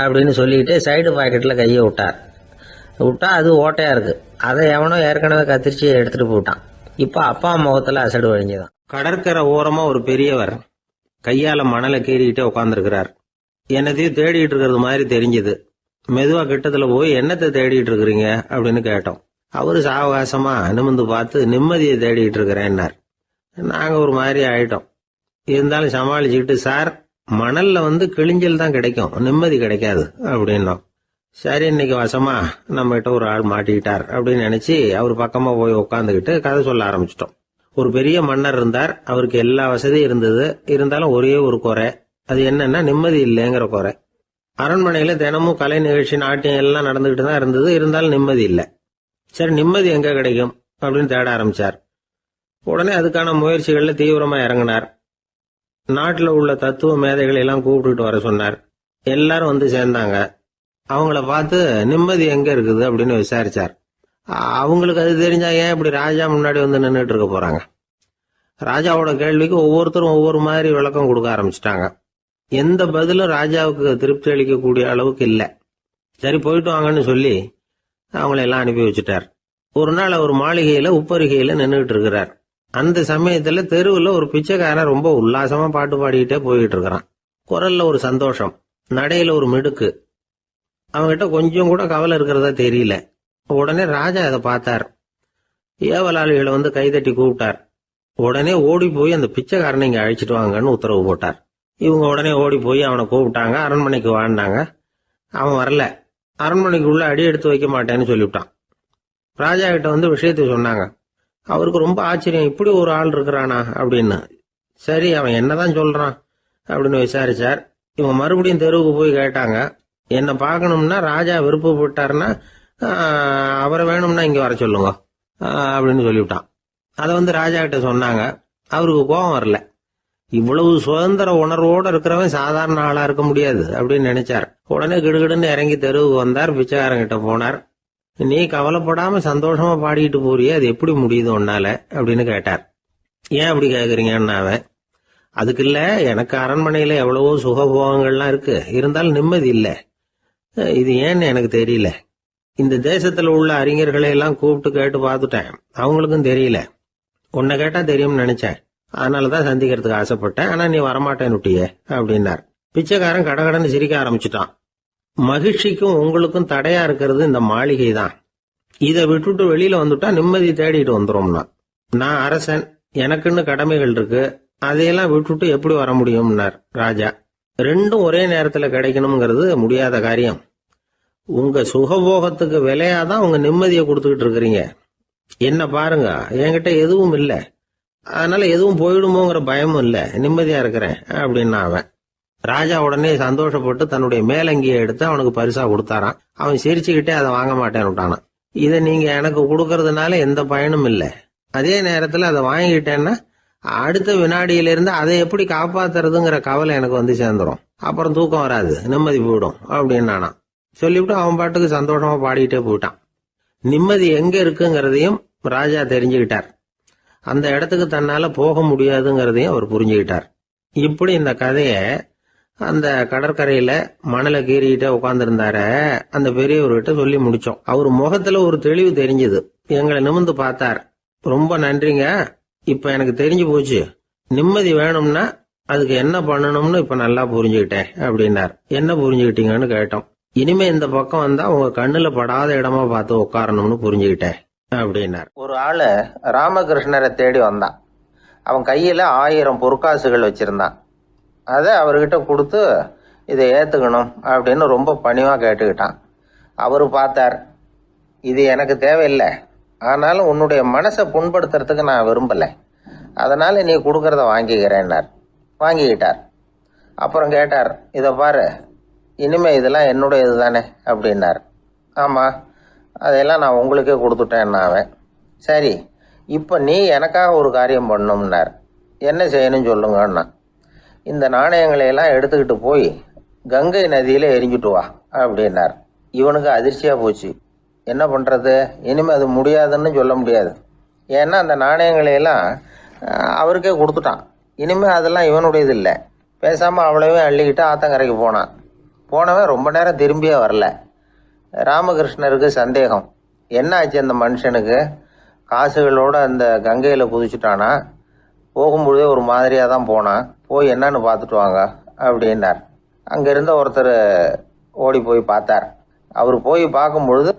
அப்படின்னு சொல்லிட்டு சைடு பாக்கெட்டில் கையை விட்டா அது ஓட்டையாக இருக்குது. அதை எவனோ ஏற்கனவே கத்திரிச்சு எடுத்துகிட்டு போயிட்டான். இப்போ அப்பா முகத்தில் அசடு வழிஞ்சுதான். கடற்கரை ஓரமாக ஒரு பெரியவர் கையால் மணலை கீறிக்கிட்டே உட்காந்துருக்கிறார். என்னத்தையும் தேடிட்டு இருக்கிறது மாதிரி தெரிஞ்சுது. மெதுவாக கிட்டத்தில் போய் என்னத்தை தேடிட்டு இருக்கிறீங்க அப்படின்னு கேட்டோம். அவரு சாவகாசமா நிமிந்து பார்த்து நிம்மதியை தேடிட்டு இருக்கிறேன்னார். நாங்கள் ஒரு மாதிரி ஆயிட்டோம். இருந்தாலும் சமாளிச்சுக்கிட்டு, சார் மணல்ல கிழிஞ்சல் தான் கிடைக்கும், நிம்மதி கிடைக்காது அப்படின்னோம். சரி, இன்னைக்கு வசமா நம்ம கிட்ட ஒரு ஆள் மாட்டிக்கிட்டார் அப்படின்னு நினைச்சு அவர் பக்கமா போய் உட்காந்துக்கிட்டு கதை சொல்ல ஆரம்பிச்சிட்டோம். ஒரு பெரிய மன்னர் இருந்தார். அவருக்கு எல்லா வசதியும் இருந்தது. இருந்தாலும் ஒரே ஒரு குறை. அது என்னன்னா நிம்மதி இல்லைங்கிற குறை. அரண்மனையில தினமும் கலை நிகழ்ச்சி, நாட்டியம் எல்லாம் நடந்துகிட்டு தான் இருந்தது. இருந்தாலும் நிம்மதி இல்லை. சரி, நிம்மதி எங்க கிடைக்கும் அப்படின்னு தேட ஆரம்பிச்சார். உடனே அதுக்கான முயற்சிகள்ல தீவிரமா இறங்கினார். நாட்டில் உள்ள தத்துவ மேதைகளை எல்லாம் கூப்பிட்டுட்டு வர சொன்னார். எல்லாரும் சேர்ந்தாங்க. அவங்கள பார்த்து நிம்மதி எங்க இருக்குது அப்படின்னு விசாரிச்சார். அவங்களுக்கு அது தெரிஞ்சா ஏன் இப்படி ராஜா முன்னாடி நின்றுட்டு இருக்க போறாங்க? ராஜாவோட கேள்விக்கு ஒவ்வொருத்தரும் ஒவ்வொரு மாதிரி விளக்கம் கொடுக்க ஆரம்பிச்சிட்டாங்க. எந்த பதிலும் ராஜாவுக்கு திருப்தி அளிக்கக்கூடிய அளவுக்கு இல்லை. சரி, போயிட்டு வாங்கன்னு சொல்லி அவங்கள எல்லாம் அனுப்பி வச்சுட்டார். ஒரு நாள் அவர் மாளிகையில உப்பருகையில நின்றுட்டு இருக்கிறார். அந்த சமயத்துல தெருவுல ஒரு பிச்சைக்காரன் ரொம்ப உல்லாசமா பாட்டு பாடிக்கிட்டே போயிட்டு இருக்கிறான். குரல்ல ஒரு சந்தோஷம், நடையில ஒரு மிடுக்கு. அவன்கிட்ட கொஞ்சம் கூட கவலை இருக்கிறதா தெரியல. உடனே ராஜா அதை பார்த்தார். ஏவலாளிகளை கைதட்டி கூப்பிட்டார். உடனே ஓடி போய் அந்த பிச்சைக்காரனை இங்க அழைச்சிட்டு வாங்கன்னு உத்தரவு போட்டார். இவங்க உடனே ஓடி போய் அவனை கூப்பிட்டாங்க. அரண்மனைக்கு வாழ்ந்தாங்க. அவன் வரல. அரண்மனைக்குள்ள அடி எடுத்து வைக்க மாட்டேன்னு சொல்லிவிட்டான். ராஜா கிட்ட விஷயத்தை சொன்னாங்க. அவருக்கு ரொம்ப ஆச்சரியம், இப்படி ஒரு ஆள் இருக்கிறானா அப்படின்னு. சரி, அவன் என்னதான் சொல்றான் அப்படின்னு விசாரிச்சார். இவங்க மறுபடியும் தெருவுக்கு போய் கேட்டாங்க. என்ன பார்க்கணும்னா ராஜா விருப்பப்பட்டாருன்னா அவரை வேணும்னா இங்க வர சொல்லுங்க அப்படின்னு சொல்லிவிட்டான். அதை ராஜா கிட்ட சொன்னாங்க. அவருக்கு கோபம் வரல. இவ்வளவு சுதந்திர உணர்வோடு இருக்கிறவன் சாதாரண ஆளா இருக்க முடியாது அப்படின்னு நினைச்சார். உடனே கிடுகிடுன்னு இறங்கி தெருவுக்கு வந்தார். பிச்சைக்காரங்கிட்ட போனார். நீ கவலைப்படாம சந்தோஷமா பாடிட்டு போறியே, அது எப்படி முடியுது உன்னால அப்படின்னு கேட்டார். ஏன் அப்படி கேக்குறீங்கன்னு அவன், அதுக்கு இல்ல, எனக்கு அரண்மனையில எவ்வளவோ சுகபோகங்கள்லாம் இருக்கு, இருந்தாலும் நிம்மதி இல்ல. இது ஏன்னு எனக்கு தெரியல. இந்த தேசத்துல உள்ள அறிஞர்களை எல்லாம் கூப்பிட்டு கேட்டு பார்த்துட்டேன், அவங்களுக்கும் தெரியல. உன்னை கேட்டா தெரியும்னு நினைச்சேன், அதனாலதான் சந்திக்கிறதுக்கு ஆசைப்பட்டேன். ஆனா நீ வரமாட்டேன்னுட்டியே அப்படின்னார். பிச்சைக்காரன் கடகடன்னு சிரிக்க ஆரம்பிச்சுட்டான். மகிழ்ச்சிக்கும் உங்களுக்கும் தடையா இருக்கிறது இந்த மாளிகை தான். இதை விட்டுட்டு வெளியில வந்துட்டா நிம்மதி தேடிட்டு வந்துடும்னா. நான் அரசன், எனக்குன்னு கடமைகள் இருக்கு, அதையெல்லாம் விட்டுட்டு எப்படி வர முடியும்னார் ராஜா. ரெண்டும் ஒரே நேரத்துல கிடைக்கணுங்கிறது முடியாத காரியம். உங்க சுகபோகத்துக்கு விலையாதான் உங்க நிம்மதியை கொடுத்துக்கிட்டு இருக்கிறீங்க. என்ன பாருங்க, என்கிட்ட எதுவும் இல்லை, அதனால எதுவும் போயிடுமோங்கிற பயமும் இல்லை, நிம்மதியா இருக்கிறேன் அப்படின்னா அவன். ராஜா உடனே சந்தோஷப்பட்டு தன்னுடைய மேலங்கியை எடுத்து அவனுக்கு பரிசா கொடுத்தாரான். அவன் சிரிச்சுக்கிட்டே அதை வாங்க மாட்டேன்னு விட்டானான். இதை நீங்க எனக்கு கொடுக்கறதுனால எந்த பயனும் இல்லை, அதே நேரத்தில் அதை வாங்கிட்டேன்னா அடுத்த வினாடியிலிருந்து அதை எப்படி காப்பாத்துறதுங்கிற கவலை எனக்கு வந்து சேர்ந்துடும். அப்புறம் தூக்கம் வராது, நிம்மதி போயிடும் அப்படின்னு நானா சொல்லிவிட்டு அவன் பாட்டுக்கு சந்தோஷமா பாடிக்கிட்டே போயிட்டான். நிம்மதி எங்க இருக்குங்கிறதையும் ராஜா தெரிஞ்சுக்கிட்டார். அந்த இடத்துக்கு தன்னால போக முடியாதுங்கிறதையும் அவர் புரிஞ்சுக்கிட்டார். இப்படி இந்த கதைய அந்த கடற்கரையில மணலை கீறிக்கிட்டே உட்கார்ந்துருந்தார அந்த பெரியவர்கிட்ட சொல்லி முடிச்சோம். அவர் முகத்துல ஒரு தெளிவு தெரிஞ்சது. எங்களை நிமிர்ந்து பார்த்தார். ரொம்ப நன்றிங்க, இப்ப எனக்கு தெரிஞ்சு போச்சு. நிம்மதி வேணும்னா அதுக்கு என்ன பண்ணணும்னு இப்ப நல்லா புரிஞ்சுக்கிட்டேன் அப்படின்னார். என்ன புரிஞ்சுக்கிட்டீங்கன்னு கேட்டோம். இனிமே இந்த பக்கம் வந்தா உங்க கண்ணுல படாத இடமா பார்த்து உட்காரணும்னு புரிஞ்சுக்கிட்டேன் அப்படின்னார். ஒரு ஆளு ராமகிருஷ்ணரை தேடி வந்தான். அவன் கையில 1000 பொற்காசுகள் வச்சிருந்தான். அதை அவர்கிட்ட கொடுத்து இதை ஏத்துக்கணும் அப்படின்னு ரொம்ப பணிவா கேட்டுக்கிட்டான். அவரு பார்த்தார், இது எனக்கு தேவையில்லை, ஆனாலும் உன்னுடைய மனசை புண்படுத்துறதுக்கு நான் விரும்பலை, அதனால நீ கொடுக்கறத வாங்கிக்கிறேன்னார். வாங்கிக்கிட்டார். அப்புறம் கேட்டார், இதை பாரு, இனிமே இதெல்லாம் என்னுடைய இதுதானே அப்படின்னார். ஆமா, அதையெல்லாம் நான் உங்களுக்கே கொடுத்துட்டேன். அவன் சரி, இப்போ நீ எனக்காக ஒரு காரியம் பண்ணணும்னார். என்ன செய்யணும்னு சொல்லுங்கன்னா, இந்த நாணயங்களை எல்லாம் எடுத்துக்கிட்டு போய் கங்கை நதியில எரிஞ்சுட்டு வா அப்படின்னார். இவனுக்கு அதிர்ச்சியா போச்சு. என்ன பண்றது, இனிமே அது முடியாதுன்னு சொல்ல முடியாது. ஏன்னா அந்த நாணயங்களை எல்லாம் அவருக்கே கொடுத்துட்டான். இனிமே அதெல்லாம் இவனுடையது இல்லை. பேசாம அவ்வளவே அள்ளிக்கிட்டு ஆத்தங்கரைக்கு போனான். போனவன் ரொம்ப நேரம் திரும்பியே வரல. ராமகிருஷ்ணருக்கு சந்தேகம், என்ன ஆச்சு அந்த மனுஷனுக்கு, காசுகளோட அந்த கங்கையில குதிச்சுட்டானா, போகும்பொழுதே ஒரு மாதிரியா தான் போனான், போய் என்னன்னு பார்த்துட்டு வாங்க அப்படின்னார். அங்க இருந்த ஒருத்தர் ஓடி போய் பார்த்தார். அவர் போய் பார்க்கும் பொழுது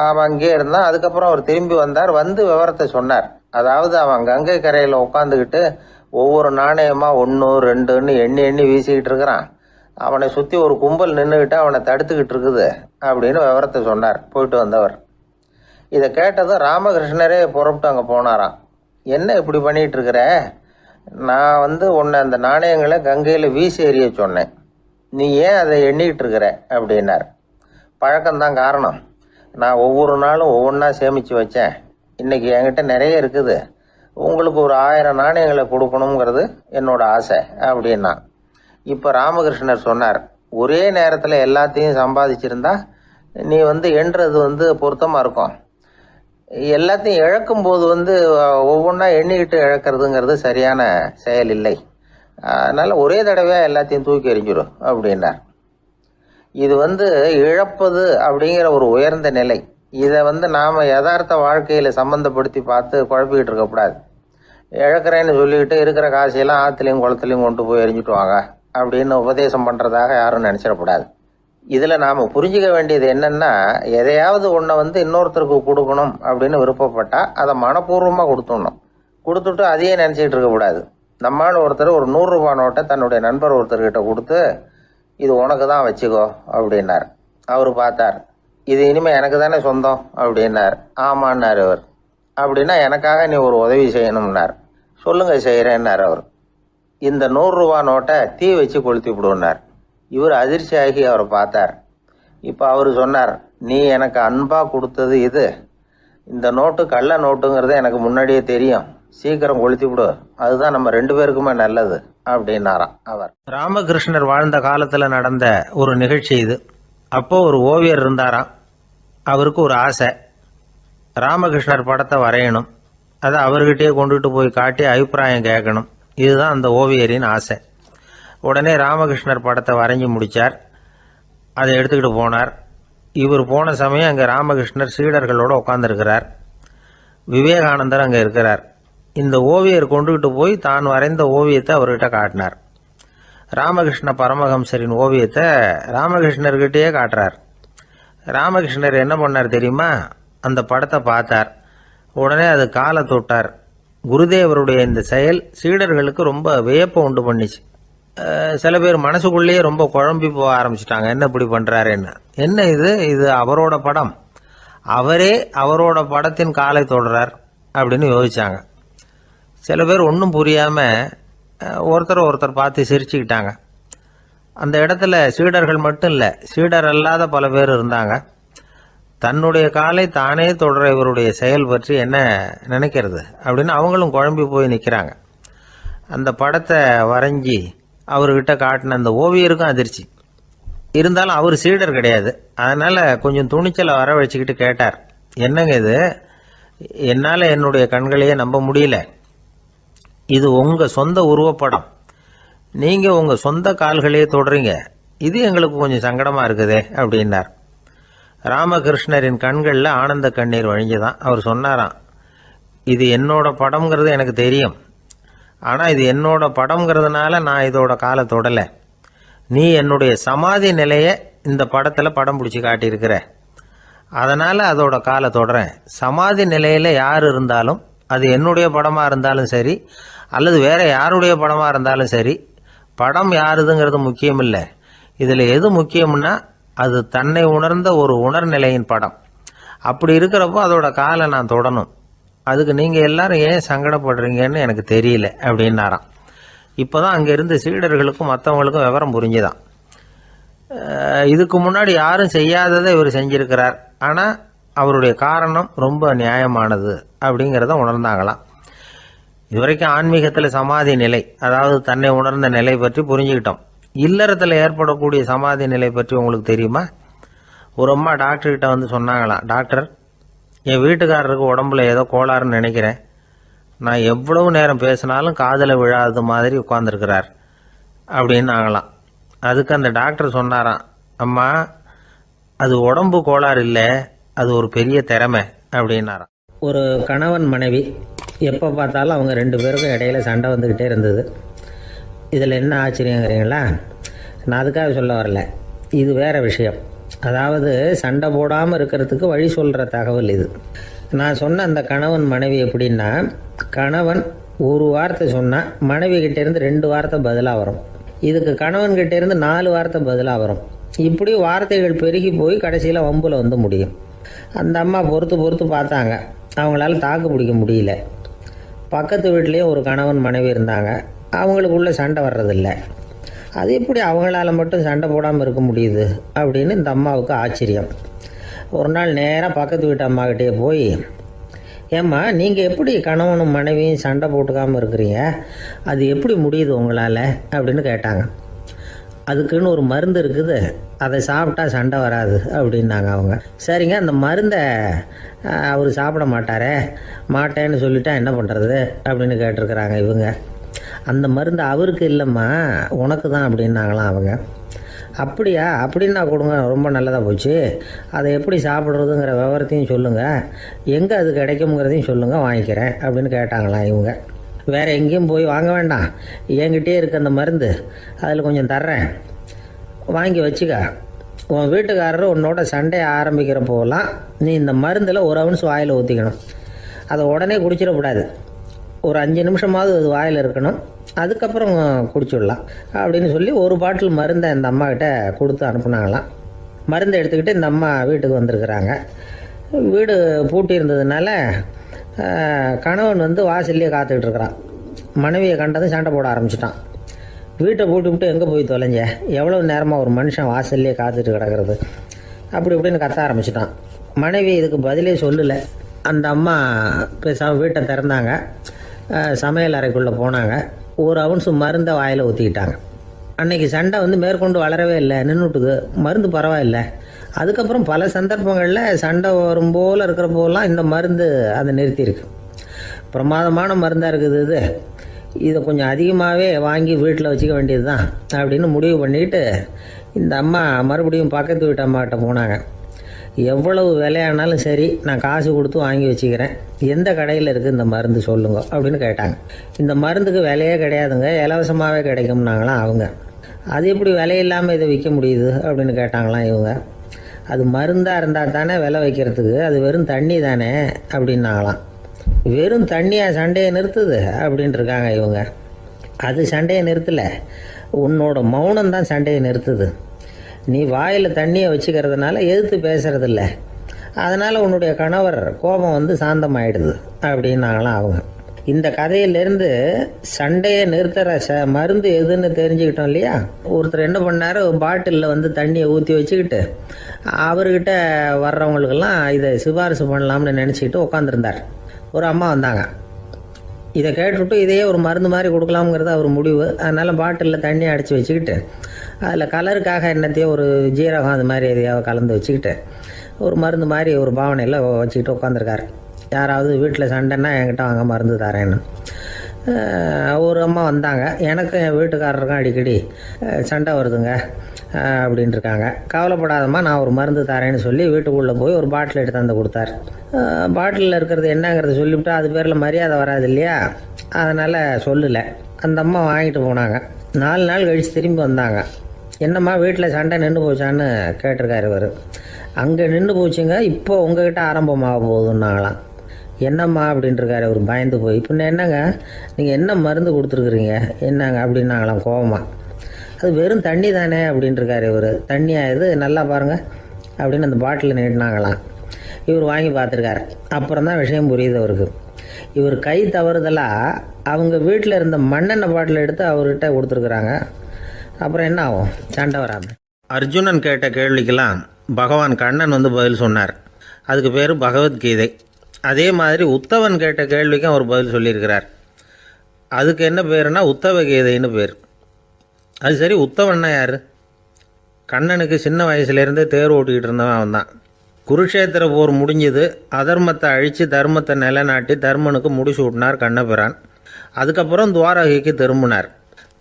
அவன் அங்கேயே இருந்தான். அதுக்கப்புறம் அவர் திரும்பி வந்தார். வந்து விவரத்தை சொன்னார். அதாவது அவன் கங்கை கரையில உட்காந்துக்கிட்டு ஒவ்வொரு நாணயமா 1 2ன்னு எண்ணி எண்ணி வீசிக்கிட்டு இருக்கிறான். அவனை சுத்தி ஒரு கும்பல் நின்றுகிட்டு அவனை தடுத்துக்கிட்டு இருக்குது அப்படின்னு விவரத்தை சொன்னார் போயிட்டு வந்தவர். இதை கேட்டதும் ராமகிருஷ்ணரே புறப்பட்டு அங்க போனாராம். என்ன இப்படி பண்ணிட்டு இருக்கிற, நான் உன்னை அந்த நாணயங்களை கங்கையில வீசி எறிய சொன்னேன், நீ ஏன் அதை எண்ணிக்கிட்டு இருக்கிற அப்படின்னார். பழக்கம்தான் காரணம், நான் ஒவ்வொரு நாளும் ஒவ்வொன்றா சேமிச்சு வச்சேன். இன்னைக்கு என்கிட்ட நிறைய இருக்குது, உங்களுக்கு ஒரு 1000 நாணயங்களை கொடுக்கணுங்கிறது என்னோட ஆசை அப்படின்னா. இப்ப ராமகிருஷ்ணர் சொன்னார், ஒரே நேரத்துல எல்லாத்தையும் சம்பாதிச்சிருந்தா நீ எண்றது பொருத்தமா இருக்கும். எல்லாத்தையும் இழக்கும் போது ஒவ்வொன்றா எண்ணிக்கிட்டு இழக்கிறதுங்கிறது சரியான செயல் இல்லை. அதனால ஒரே தடவையா எல்லாத்தையும் தூக்கி எறிஞ்சிடும் அப்படின்னார். இது இழப்பது அப்படிங்கிற ஒரு உயர்ந்த நிலை. இதை நாம யதார்த்த வாழ்க்கையில சம்பந்தப்படுத்தி பார்த்து குழப்பிக்கிட்டு இருக்கக்கூடாது. இழக்கிறேன்னு சொல்லிக்கிட்டு இருக்கிற காசையெல்லாம் ஆத்துலையும் குளத்துலையும் கொண்டு போய் எரிஞ்சுட்டு வாங்க அப்படின்னு உபதேசம் பண்றதாக யாரும் நினைச்சிடக்கூடாது. இதுல நாம புரிஞ்சுக்க வேண்டியது என்னன்னா, எதையாவது ஒன்றை இன்னொருத்தருக்கு கொடுக்கணும் அப்படின்னு விருப்பப்பட்டா அதை மனப்பூர்வமா கொடுத்துடணும். கொடுத்துட்டு அதையே நினைச்சிட்டு இருக்க கூடாது. நம்மால் ஒருத்தர் ஒரு 100 ரூபாய் நோட்டை தன்னுடைய நண்பர் ஒருத்தர்கிட்ட கொடுத்து, இது உனக்கு தான் வச்சுக்கோ அப்படின்னார். அவரு பார்த்தார், இது இனிமே எனக்கு தானே சொந்தம் அப்படின்னார். ஆமான்னார் அவர். அப்படின்னா எனக்காக நீ ஒரு உதவி செய்யணும்னார். சொல்லுங்க செய்யறேன்னார் அவர். இந்த 100 ரூபாய் நோட்டை தீ வச்சு கொளுத்தி விடுனார். இவர் அதிர்ச்சியாகி அவரை பார்த்தார். இப்ப அவரு சொன்னார், நீ எனக்கு அன்பா கொடுத்தது இது, இந்த நோட்டு கள்ள நோட்டுங்கிறது எனக்கு முன்னாடியே தெரியும், சீக்கிரம் கொளுத்தி விடு, அதுதான் நம்ம 2 பேருக்குமே நல்லது அப்படின்னாராம் அவர். ராமகிருஷ்ணர் வாழ்ந்த காலத்துல நடந்த ஒரு நிகழ்ச்சி இது. அப்போ ஒரு ஓவியர் இருந்தாராம். அவருக்கு ஒரு ஆசை, ராமகிருஷ்ணர் படத்தை வரையணும், அதை அவர்கிட்டயே கொண்டுட்டு போய் காட்டி அபிப்பிராயம் கேட்கணும். இதுதான் அந்த ஓவியரின் ஆசை. உடனே ராமகிருஷ்ணர் படத்தை வரைஞ்சி முடிச்சார். அதை எடுத்துக்கிட்டு போனார். இவர் போன சமயம் அங்கே ராமகிருஷ்ணர் சீடர்களோடு உட்காந்துருக்கிறார். விவேகானந்தர் அங்கே இருக்கிறார். இந்த ஓவியர் கொண்டுகிட்டு போய் தான் வரைந்த ஓவியத்தை அவர்கிட்ட காட்டினார். ராமகிருஷ்ண பரமஹம்சரின் ஓவியத்தை ராமகிருஷ்ணர்கிட்டயே காட்டுறார். ராமகிருஷ்ணர் என்ன பண்ணார் தெரியுமா, அந்த படத்தை பார்த்தார். உடனே அது காலை தொட்டார். குருதேவருடைய இந்த செயல் சீடர்களுக்கு ரொம்ப வியப்பை உண்டு பண்ணிச்சு. சில பேர் மனசுக்குள்ளேயே ரொம்ப குழம்பி போக ஆரம்பிச்சிட்டாங்க, என்ன இப்படி பண்றாருன்னு. என்ன இது அவரோட படம், அவரே அவரோட படத்தின் காலை தொடுறார் அப்படின்னு யோசிச்சாங்க. சில பேர் ஒன்றும் புரியாம ஒருத்தர் பார்த்து சிரிச்சுக்கிட்டாங்க. அந்த இடத்துல சீடர்கள் மட்டும் இல்லை, சீடர் அல்லாத பல பேர் இருந்தாங்க. தன்னுடைய காலை தானே தொடர இவருடைய செயல் பற்றி என்ன நினைக்கிறது அப்படின்னு அவங்களும் குழம்பி போய் நிற்கிறாங்க. அந்த படத்தை வரைஞ்சி அவர்கிட்ட காட்டின அந்த ஓவியருக்கும் அதிர்ச்சி. இருந்தாலும் அவர் சீடர் கிடையாது. அதனால் கொஞ்சம் துணிச்சலை வரவழைச்சிக்கிட்டு கேட்டார், என்னங்க இது, என்னால் என்னுடைய கண்களையே நம்ப முடியல. இது உங்கள் சொந்த உருவப்படம், நீங்கள் உங்கள் சொந்த கால்களையே தொடுறீங்க, இது எங்களுக்கு கொஞ்சம் சங்கடமாக இருக்குதே அப்படின்னார். ராமகிருஷ்ணரின் கண்களில் ஆனந்த கண்ணீர் வழிஞ்சுதான். அவர் சொன்னாராம், இது என்னோட படம்ங்கிறது எனக்கு தெரியும், ஆனால் இது என்னோட படம்ங்கிறதுனால நான் இதோட காலை தொடலை. நீ என்னுடைய சமாதி நிலையை இந்த படத்தில் படம் பிடிச்சி காட்டியிருக்கிற, அதனால் அதோட காலை தொடறேன். சமாதி நிலையில் யார் இருந்தாலும், அது என்னுடைய படமாக இருந்தாலும் சரி அல்லது வேற யாருடைய படமாக இருந்தாலும் சரி, படம் யாருதுங்கிறது முக்கியம் இல்லை. இதில் எது முக்கியம்னா அது தன்னை உணர்ந்த ஒரு உணர்நிலையின் படம். அப்படி இருக்கிறப்போ அதோட காலை நான் தொடணும். அதுக்கு நீங்கள் எல்லாரும் ஏன் சங்கடப்படுறீங்கன்னு எனக்கு தெரியல அப்படின்னாராம். இப்போ தான் அங்கே இருந்த சீடர்களுக்கும் மற்றவங்களுக்கும் விவரம் புரிஞ்சுதான். இதுக்கு முன்னாடி யாரும் செய்யாததை இவர் செஞ்சிருக்கிறார், ஆனால் அவருடைய காரணம் ரொம்ப நியாயமானது அப்படிங்கிறத உணர்ந்தாங்களாம். இதுவரைக்கும் ஆன்மீகத்தில் சமாதி நிலை, அதாவது தன்னை உணர்ந்த நிலை பற்றி புரிஞ்சுக்கிட்டோம். இல்லறத்தில் ஏற்படக்கூடிய சமாதி நிலை பற்றி உங்களுக்கு தெரியுமா? ஒரு அம்மா டாக்டர்கிட்ட வந்து சொன்னாங்களாம், டாக்டர், என் வீட்டுக்காரருக்கு உடம்புல ஏதோ கோளாறுன்னு நினைக்கிறேன், நான் எவ்வளவு நேரம் பேசினாலும் காதில் விழாதது மாதிரி உட்கார்ந்துருக்கிறார் அப்படின்னாங்களாம். அதுக்கு அந்த டாக்டர் சொன்னாராம், அம்மா, அது உடம்பு கோளாறு இல்லை, அது ஒரு பெரிய திறமை அப்படின்னாராம். ஒரு கணவன் மனைவி எப்போ பார்த்தாலும் அவங்க 2 பேருக்கும் இடையில சண்டை வந்துக்கிட்டே இருந்தது. இதில் என்ன ஆச்சரியங்கிறீங்களா? நான் அதுக்காக சொல்ல வரல, இது வேறு விஷயம். அதாவது சண்டை போடாமல் இருக்கிறதுக்கு வழி சொல்கிற தகவல் இது. நான் சொன்ன அந்த கணவன் மனைவி எப்படின்னா, கணவன் ஒரு வார்த்தை சொன்னால் மனைவி கிட்டேருந்து 2 வார்த்தை பதிலாக வரும். இதுக்கு கணவன்கிட்டேருந்து 4 வார்த்தை பதிலாக வரும். இப்படி வார்த்தைகள் பெருகி போய் கடைசியில் வம்பில் வந்து முடியும். அந்த அம்மா பொறுத்து பார்த்தாங்க, அவங்களால தாக்கு பிடிக்க முடியல. பக்கத்து வீட்லேயும் ஒரு கணவன் மனைவி இருந்தாங்க, அவங்களுக்குள்ள சண்டை வர்றதில்ல. அது எப்படி அவங்களால மட்டும் சண்டை போடாமல் இருக்க முடியுது அப்படின்னு இந்த அம்மாவுக்கு ஆச்சரியம். ஒரு நாள் நேராக பக்கத்து வீட்டு அம்மாக்கிட்டே போய், ஏம்மா, நீங்கள் எப்படி கணவனும் மனைவியும் சண்டை போட்டுக்காமல் இருக்கிறீங்க, அது எப்படி முடியுது உங்களால் அப்படின்னு கேட்டாங்க. அதுக்குன்னு ஒரு மருந்து இருக்குது, அதை சாப்பிட்டா சண்டை வராது அப்படின்னாங்க அவங்க. சரிங்க, அந்த மருந்தை அவர் சாப்பிட மாட்டேன்னு சொல்லிட்டா என்ன பண்ணுறது அப்படின்னு கேட்டிருக்கிறாங்க இவங்க. அந்த மருந்து அவருக்கு இல்லைம்மா, உனக்கு தான் அப்படின்னாங்களாம் அவங்க. அப்படியா, அப்படின்னா கொடுங்க, ரொம்ப நல்லதாக போச்சு. அதை எப்படி சாப்பிட்றதுங்கிற விவரத்தையும் சொல்லுங்கள், எங்கே அது கிடைக்குங்கிறதையும் சொல்லுங்கள், வாங்கிக்கிறேன் அப்படின்னு கேட்டாங்களாம் இவங்க. வேறு எங்கேயும் போய் வாங்க வேண்டாம், என்கிட்டே இருக்க அந்த மருந்து, அதில் கொஞ்சம் தர்றேன், வாங்கி வச்சுக்க. உன் வீட்டுக்காரர் உன்னோட சண்டையை ஆரம்பிக்கிற போகலாம் நீ இந்த மருந்தில் ஒரு அவுன்ஸ் வாயில் ஊற்றிக்கணும். அதை உடனே குடிச்சிடக்கூடாது, ஒரு 5 நிமிஷமாவது அது வாயில் இருக்கணும், அதுக்கப்புறம் குடிச்சிடலாம் அப்படின்னு சொல்லி ஒரு பாட்டில் மருந்தை இந்த அம்மாக்கிட்ட கொடுத்து அனுப்புனாங்களாம். மருந்தை எடுத்துக்கிட்டு இந்த அம்மா வீட்டுக்கு வந்திருக்கிறாங்க. வீடு பூட்டி இருந்ததுனால கணவன் வந்து வாசல்லையே காத்துக்கிட்டு இருக்கிறான். மனைவியை கண்டதும் சண்டை போட ஆரம்பிச்சிட்டான். வீட்டை பூட்டி விட்டு எங்கே போய் தொலைஞ்ச, எவ்வளோ நேரமாக ஒரு மனுஷன் வாசல்லையே காத்துட்டு கிடக்கிறது அப்படி இப்படின்னு கத்த ஆரம்பிச்சிட்டான். மனைவி இதுக்கு பதிலே சொல்லலை. அந்த அம்மா பேசாமல் வீட்டை திறந்தாங்க, சமையல் அறைக்குள்ளே போனாங்க, ஒரு அவுன்ஸ் மருந்தை வாயில் ஊற்றிக்கிட்டாங்க. அன்னைக்கு சண்டை வந்து மேற்கொண்டு வளரவே இல்லை, நின்றுட்டுது. மருந்து பரவாயில்ல. அதுக்கப்புறம் பல சந்தர்ப்பங்களில் சண்டை வரும் போல் இருக்கிற போலாம் இந்த மருந்து அதை நிறுத்தியிருக்கு. பிரமாதமான மருந்தாக இருக்குது இதை கொஞ்சம் அதிகமாகவே வாங்கி வீட்டில் வச்சுக்க வேண்டியது தான் அப்படின்னு முடிவு பண்ணிட்டு இந்த அம்மா மறுபடியும் பக்கத்து வீட்டு அம்மாக்கிட்ட போனாங்க. எவ்வளவு விலையானாலும் சரி, நான் காசு கொடுத்து வாங்கி வச்சுக்கிறேன், எந்த கடையில் இருக்குது இந்த மருந்து சொல்லுங்க அப்படின்னு கேட்டாங்க. இந்த மருந்துக்கு விலையே கிடையாதுங்க, இலவசமாகவே கிடைக்கும்னாங்களாம் அவங்க. அது எப்படி விலையில்லாமல் இதை விற்க முடியுது அப்படின்னு கேட்டாங்களாம் இவங்க. அது மருந்தாக இருந்தால் தானே விலை வைக்கிறதுக்கு, அது வெறும் தண்ணி தானே அப்படின்னாங்களாம். வெறும் தண்ணியாக சண்டையை நிறுத்துது அப்படின்ட்டு இருக்காங்க இவங்க. அது சண்டையை நிறுத்தலை, உன்னோட மௌனம் தான் சண்டையை நிறுத்துது. நீ வாயில் தண்ணியை வச்சுக்கிறதுனால எதிர்த்து பேசுறதில்ல, அதனால் உன்னுடைய கணவர் கோபம் வந்து சாந்தமாயிடுது அப்படின்னாங்களாம் அவங்க. இந்த கதையிலேருந்து சண்டையை நிறுத்துற மருந்து எதுன்னு தெரிஞ்சுக்கிட்டோம் இல்லையா. ஒருத்தர் என்ன பண்ணார், பாட்டிலில் வந்து தண்ணியை ஊற்றி வச்சுக்கிட்டு அவர்கிட்ட வர்றவங்களுக்கெல்லாம் இதை சிபாரிசு பண்ணலாம்னு நினச்சிக்கிட்டு உட்காந்துருந்தார். ஒரு அம்மா வந்தாங்க. இதை கேட்டுவிட்டு இதையே ஒரு மருந்து மாதிரி கொடுக்கலாம்ங்கிறது அவர் முடிவு. அதனால் பாட்டிலில் தண்ணி அடித்து வச்சுக்கிட்டு அதில் கலருக்காக என்னத்தையோ ஒரு ஜீரகம் அது மாதிரி எதையாவது கலந்து வச்சுக்கிட்டு ஒரு மருந்து மாதிரி ஒரு பாவனையில் வச்சுக்கிட்டு உட்காந்துருக்காரு. யாராவது வீட்டில் சண்டைன்னா என்கிட்ட வாங்க மருந்து தரேன்னு. ஒரு அம்மா வந்தாங்க. எனக்கும் என் வீட்டுக்காரருக்கும் அடிக்கடி சண்டை வருதுங்க அப்படின்ட்டு இருக்காங்க. கவலைப்படாதம்மா, நான் ஒரு மருந்து தரேன்னு சொல்லி வீட்டுக்குள்ளே போய் ஒரு பாட்டில் எடுத்து வந்து கொடுத்தாரு. பாட்டிலில் இருக்கிறது என்னங்கிறத சொல்லிவிட்டு அது பேரில் மரியாதை வராது இல்லையா, அதனால் சொல்லலை. அந்த அம்மா வாங்கிட்டு போனாங்க. 4 நாள் கழித்து திரும்பி வந்தாங்க. என்னம்மா வீட்டில் சண்டை நின்று போச்சான்னு கேட்டிருக்காரு இவர். அங்கே நின்று போச்சுங்க, இப்போ உங்ககிட்ட ஆரம்பமாக போகுதுன்னாங்களாம். என்னம்மா அப்படின்ட்டுருக்காரு அவர் பயந்து போய். பின்ன என்னங்க நீங்கள் என்ன மருந்து கொடுத்துருக்குறீங்க என்னங்க அப்படின்னாங்களாம் கோவமாக. அது வெறும் தண்ணி தானே அப்படின்ட்டுருக்காரு இவர். தண்ணியாக இது நல்லா பாருங்கள் அப்படின்னு அந்த பாட்டில் நீட்டினாங்களாம். இவர் வாங்கி பார்த்துருக்காரு. அப்புறம் தான் விஷயம் புரியுது அவருக்கு. இவர் கை தவறுதலாக அவங்க வீட்டில் இருந்த மண்ணெண்ணெய் பாட்டில் எடுத்து அவர்கிட்ட கொடுத்துருக்குறாங்க. அப்புறம் என்ன ஆகும், சண்டை வராது. அர்ஜுனன் கேட்ட கேள்விக்கெல்லாம் பகவான் கண்ணன் வந்து பதில் சொன்னார். அதுக்கு பேர் பகவத்கீதை. அதே மாதிரி உத்தவன் கேட்ட கேள்விக்கும் அவர் பதில் சொல்லியிருக்கிறார். அதுக்கு என்ன பேருனா உத்தவ கீதைன்னு பேர். அது சரி, உத்தவன்னா யார்? கண்ணனுக்கு சின்ன வயசுலேருந்தே தேர் ஓட்டிக்கிட்டு இருந்தவன் அவன் தான். குருஷேத்திர போர் முடிஞ்சது. அதர்மத்தை அழித்து தர்மத்தை நிலைநாட்டி தர்மனுக்கு முடிச்சு விட்டினார் கண்ணபிரான். அதுக்கப்புறம் துவாரகைக்கு திரும்பினார்.